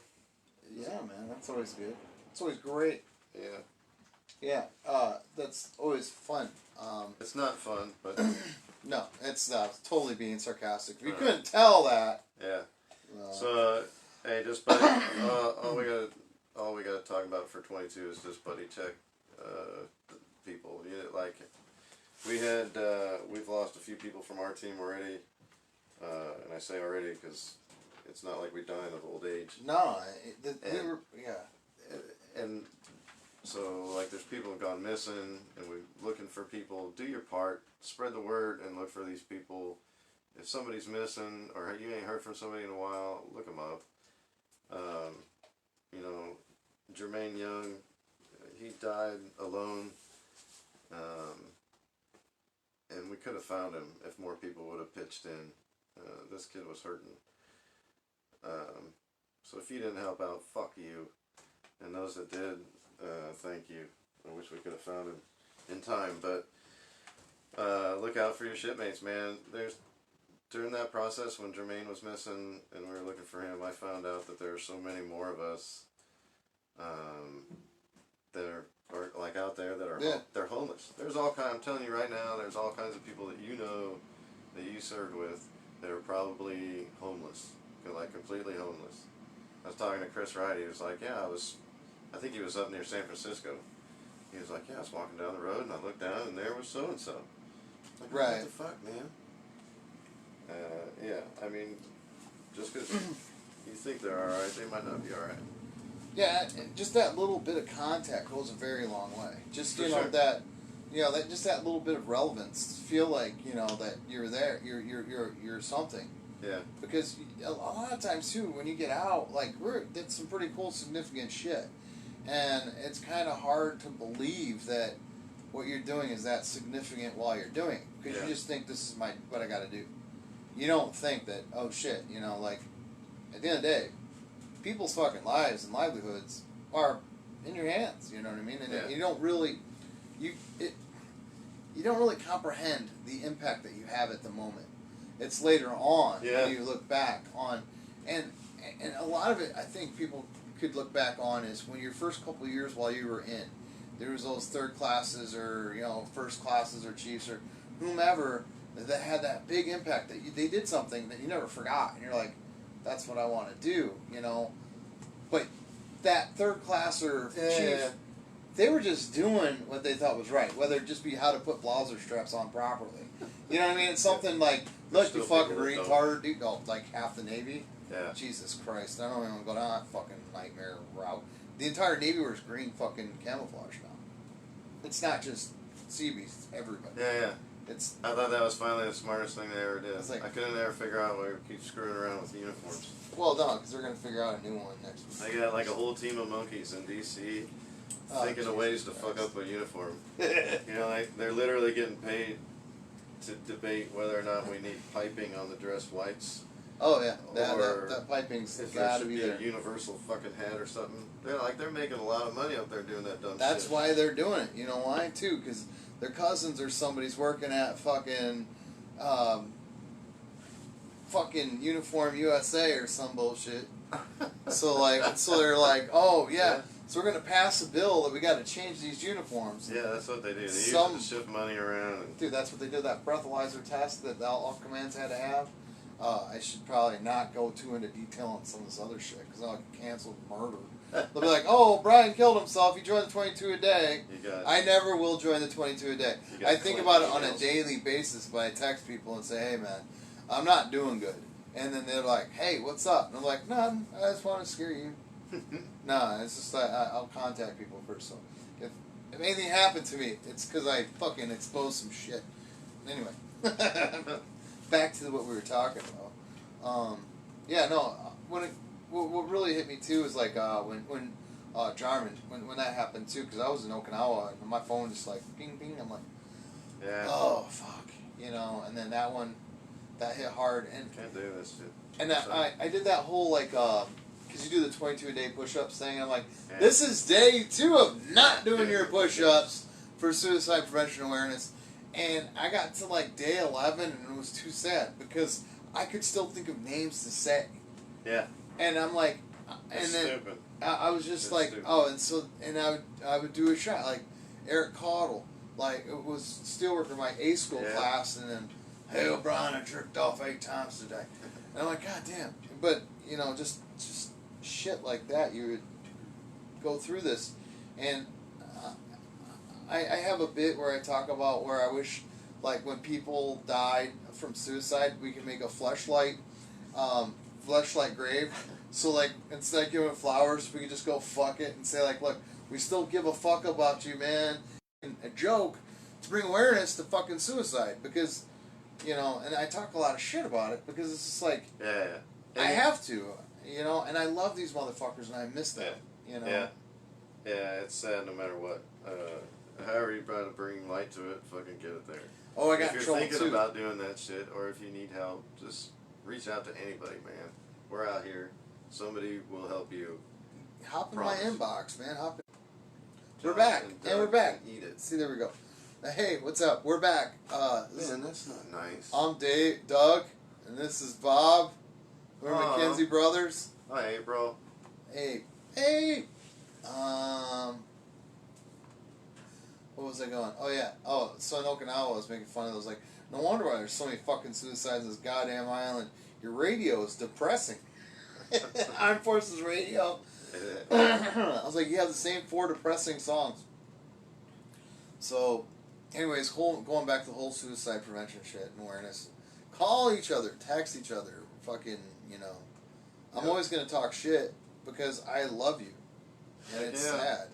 Yeah, man, that's always good. It's always great. Yeah. Yeah, that's always fun. It's not fun, but... No, it's totally being sarcastic. If you couldn't tell that... Yeah. So... Hey, just buddy. All we gotta talk about for 22 is just buddy check people. Like we've lost a few people from our team already, and I say already because it's not like we died of old age. No, and so like there's people who've gone missing, and we're looking for people. Do your part, spread the word, and look for these people. If somebody's missing or you ain't heard from somebody in a while, look them up. You know, Jermaine Young, he died alone. And we could have found him if more people would have pitched in. This kid was hurting. So if you didn't help out, fuck you. And those that did, thank you. I wish we could have found him in time. But look out for your shipmates, man. During that process when Jermaine was missing and we were looking for him, I found out that there are so many more of us that are like out there that are they're homeless. There's all kind. I'm telling you right now, there's all kinds of people that you know that you served with that are probably homeless, like completely homeless. I was talking to Chris Wright. He was like, "Yeah, I think he was up near San Francisco." He was like, "Yeah, I was walking down the road and I looked down and there was so and so." Like, right. What the fuck, man? Yeah, I mean, just because you think they're all right, they might not be all right. Yeah, just that little bit of contact goes a very long way. Just For you know sure. that, just that little bit of relevance. Feel like that you're there. You're something. Yeah. Because a lot of times too, when you get out, like did some pretty cool, significant shit, and it's kind of hard to believe that what you're doing is that significant while you're doing it, because you just think this is what I got to do. You don't think that, oh shit, like at the end of the day, people's fucking lives and livelihoods are in your hands. You know what I mean? And you don't really, you don't really comprehend the impact that you have at the moment. It's later on when you look back on, and a lot of it I think people could look back on is when your first couple of years while you were in, there was those third classes or first classes or chiefs or whomever that had that big impact that they did something that you never forgot, and you're like, that's what I want to do, But that third class or chief, they were just doing what they thought was right, whether it just be how to put blouser straps on properly. You know what I mean? It's something like, look, you fucking retard, dude. Oh, like half the Navy? Yeah. Jesus Christ, I don't even want to go down that fucking nightmare route. The entire Navy wears green fucking camouflage now. It's not just Seabees, it's everybody. Yeah. I thought that was finally the smartest thing they ever did. Like, I couldn't ever figure out why we keep screwing around with the uniforms. Well, no, because they're going to figure out a new one next week. They got like a whole team of monkeys in D.C. thinking of ways to fuck up a uniform. They're literally getting paid to debate whether or not we need piping on the dress whites. Oh yeah, that piping's got to be there. A universal fucking hat or something. They're making a lot of money up there doing that dumb shit. That's why they're doing it. You know why too? Because their cousins or somebody's working at fucking Uniform USA or some bullshit. So they're like, oh yeah. So we're gonna pass a bill that we got to change these uniforms. Yeah, that's what they do. They use it to shift money around. Dude, that's what they did. That breathalyzer test that all commands had to have. I should probably not go too into detail on some of this other shit because I'll get canceled murder. They'll be like, oh, Brian killed himself. He joined the 22 a day. I never will join the 22 a day. I think about it on a daily basis, but I text people and say, hey, man, I'm not doing good. And then they're like, hey, what's up? And I'm like, none. I just want to scare you. No, it's just I'll contact people first. So if anything happened to me, it's because I fucking exposed some shit. Anyway. Back to what we were talking about. What really hit me too is like when Jarman, when that happened too, because I was in Okinawa and my phone just like ping ping. I'm like, oh fuck, and then that hit hard and can't do this shit. And I did that whole because you do the 22 a day push-ups thing. I'm like, this is day 2 of not doing your push-ups for suicide prevention awareness. And I got to day 11 and it was too sad because I could still think of names to say. Yeah. And I'm like, stupid. I was just stupid. I would do a shot like Eric Caudle, it was steelworker in my A school class, and then, hey O'Brien, I jerked off 8 times today. And I'm like, god damn. But just shit like that, you would go through this, and I have a bit where I talk about where I wish, when people died from suicide, we could make a fleshlight grave. So, instead of giving flowers, we could just go fuck it and say, look, we still give a fuck about you, man. And a joke to bring awareness to fucking suicide. Because, and I talk a lot of shit about it because it's just I have to, and I love these motherfuckers and I miss them, Yeah. Yeah, it's sad no matter what. However you try to bring light to it, fucking get it there. Oh, I got If in you're trouble thinking too. about doing that shit, or if you need help, just reach out to anybody, man. We're out here. Somebody will help you. Hop in Promise. my inbox, man. Hop in. We're Josh back, and and we're Doug back. can eat it. See, there we go. Hey, what's up? We're back. Man, that's not nice. I'm Doug, and this is Bob. We're Aw. McKenzie Brothers. Hi, bro. Hey. What was I going? Oh yeah. Oh, so in Okinawa, I was making fun of those. Like, no wonder why there's so many fucking suicides on this goddamn island. Your radio is depressing. Armed Forces Radio. I was like, you have the same 4 depressing songs. So, anyways, going back to the whole suicide prevention shit and awareness. Call each other, text each other, fucking, I'm Yep. always going to talk shit because I love you. And it's Yeah. sad.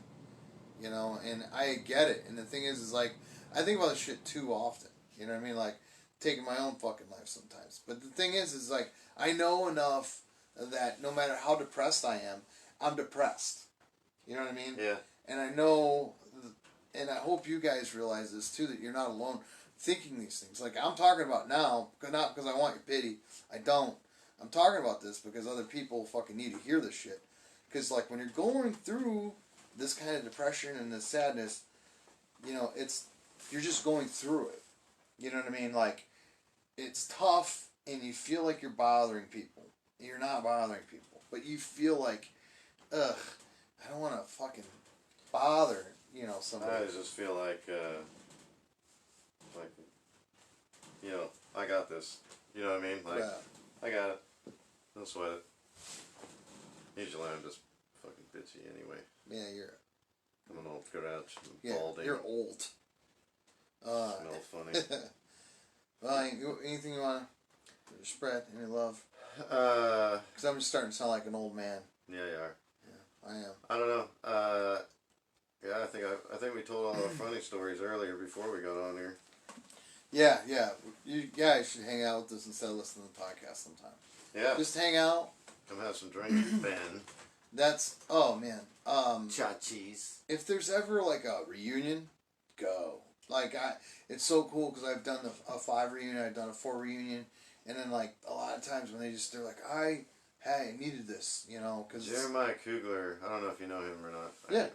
And I get it. And the thing is like, I think about this shit too often. You know what I mean? Like, taking my own fucking life sometimes. But the thing is like, I know enough that no matter how depressed I am, I'm depressed. You know what I mean? Yeah. And I know, and I hope you guys realize this too, that you're not alone thinking these things. Like I'm talking about now, not because I want your pity. I don't. I'm talking about this because other people fucking need to hear this shit. Because like when you're going through this kind of depression and this sadness, you're just going through it. You know what I mean? Like, it's tough and you feel like you're bothering people. You're not bothering people. But you feel like, ugh, I don't want to fucking bother, somebody. I just feel like, I got this. You know what I mean? Like, Yeah. I got it. Don't sweat it. Usually I'm just fucking bitchy anyway. Yeah, I'm an old grouch. yeah, Balding. you're old. Smells funny. Well, anything you want to spread? Any love? Uh, Because I'm just starting to sound like an old man. yeah, you are. Yeah, I am. I don't know. Yeah, I think we told all our funny stories earlier before we got on here. Yeah. You guys should hang out with us instead of listening to the podcast sometime. Yeah. Just hang out. Come have some drinks, Ben. Oh man. Chachis. If there's ever like a reunion, go. Like it's so cool because I've done a 5 reunion, I've done a 4 reunion, and then like a lot of times when they're like, I needed this, because Jeremiah Kugler, I don't know if you know him or not. Yeah.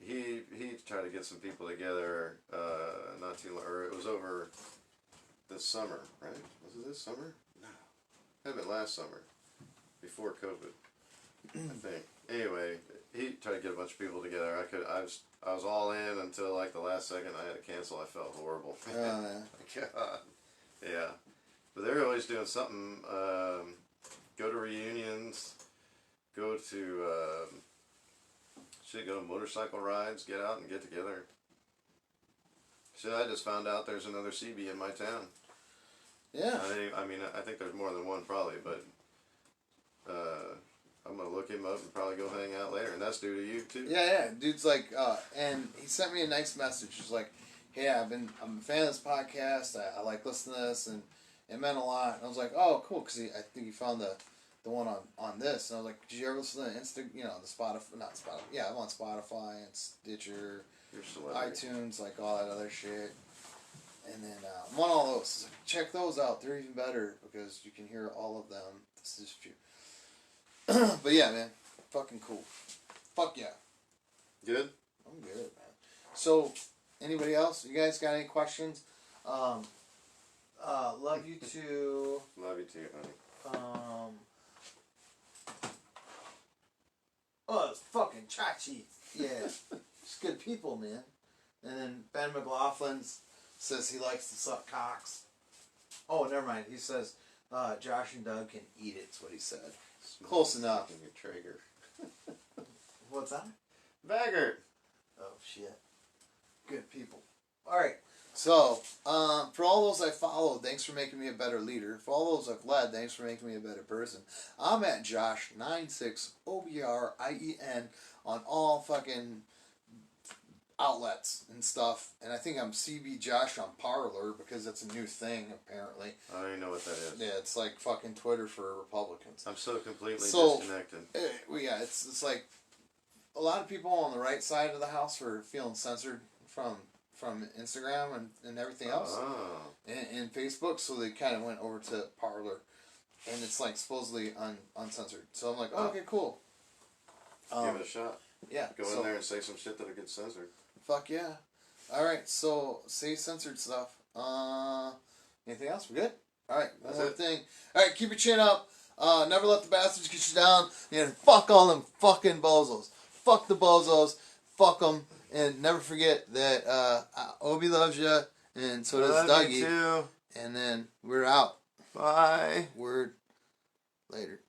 He tried to get some people together, not too long, or it was over this summer, right? Was it this summer? No. It had been last summer, before COVID, I think. Anyway, he tried to get a bunch of people together. I was all in until like the last second. I had to cancel. I felt horrible. Yeah. God. Yeah. But they're always doing something. Go to reunions. Go to go to motorcycle rides. Get out and get together. Shit, I just found out there's another CB in my town. Yeah. I think there's more than one probably, but I'm gonna look him up and probably go hang out later, and that's due to you too. Yeah. Dude's like, and he sent me a nice message. He's like, hey, I'm a fan of this podcast. I like listening to this, and it meant a lot. And I was like, oh, cool, because I think he found the one on this. And I was like, did you ever listen to the Spotify? Not Spotify. Yeah, I'm on Spotify and Stitcher, iTunes, like all that other shit. And then I'm on all those. Like, check those out. They're even better because you can hear all of them. This is true. But yeah, man, fucking cool. Fuck yeah. Good? I'm good, man. So, anybody else? You guys got any questions? Love you too. Love you too, honey. Oh, it's fucking Chachi. Yeah. It's good people, man. And then Ben McLaughlin says he likes to suck cocks. Oh, never mind. He says Josh and Doug can eat it. That's what he said. Close enough. Your Traeger. What's that? Baggert. Oh, shit. Good people. Alright. So, for all those I followed, thanks for making me a better leader. For all those I've led, thanks for making me a better person. I'm at Josh96OBRIEN on all fucking outlets and stuff. And I think I'm CB Josh on Parler because that's a new thing, apparently. I don't even know what that is. Yeah, it's like fucking Twitter for Republicans. I'm so completely So, disconnected. Well, yeah, it's like a lot of people on the right side of the house were feeling censored from Instagram and everything else, and Facebook. So they kind of went over to Parlor, and it's like supposedly uncensored. So I'm like, oh, okay, cool. Give it a shot. Yeah. Go in there and say some shit that'll get censored. Fuck yeah. All right. So say censored stuff. Anything else? We good? All right. One more thing. All right. Keep your chin up. Never let the bastards get you down. And fuck all them fucking bozos. Fuck the bozos. Fuck them. And never forget that Obi loves you, and so does Dougie. You too. And then we're out. Bye. Word. Later.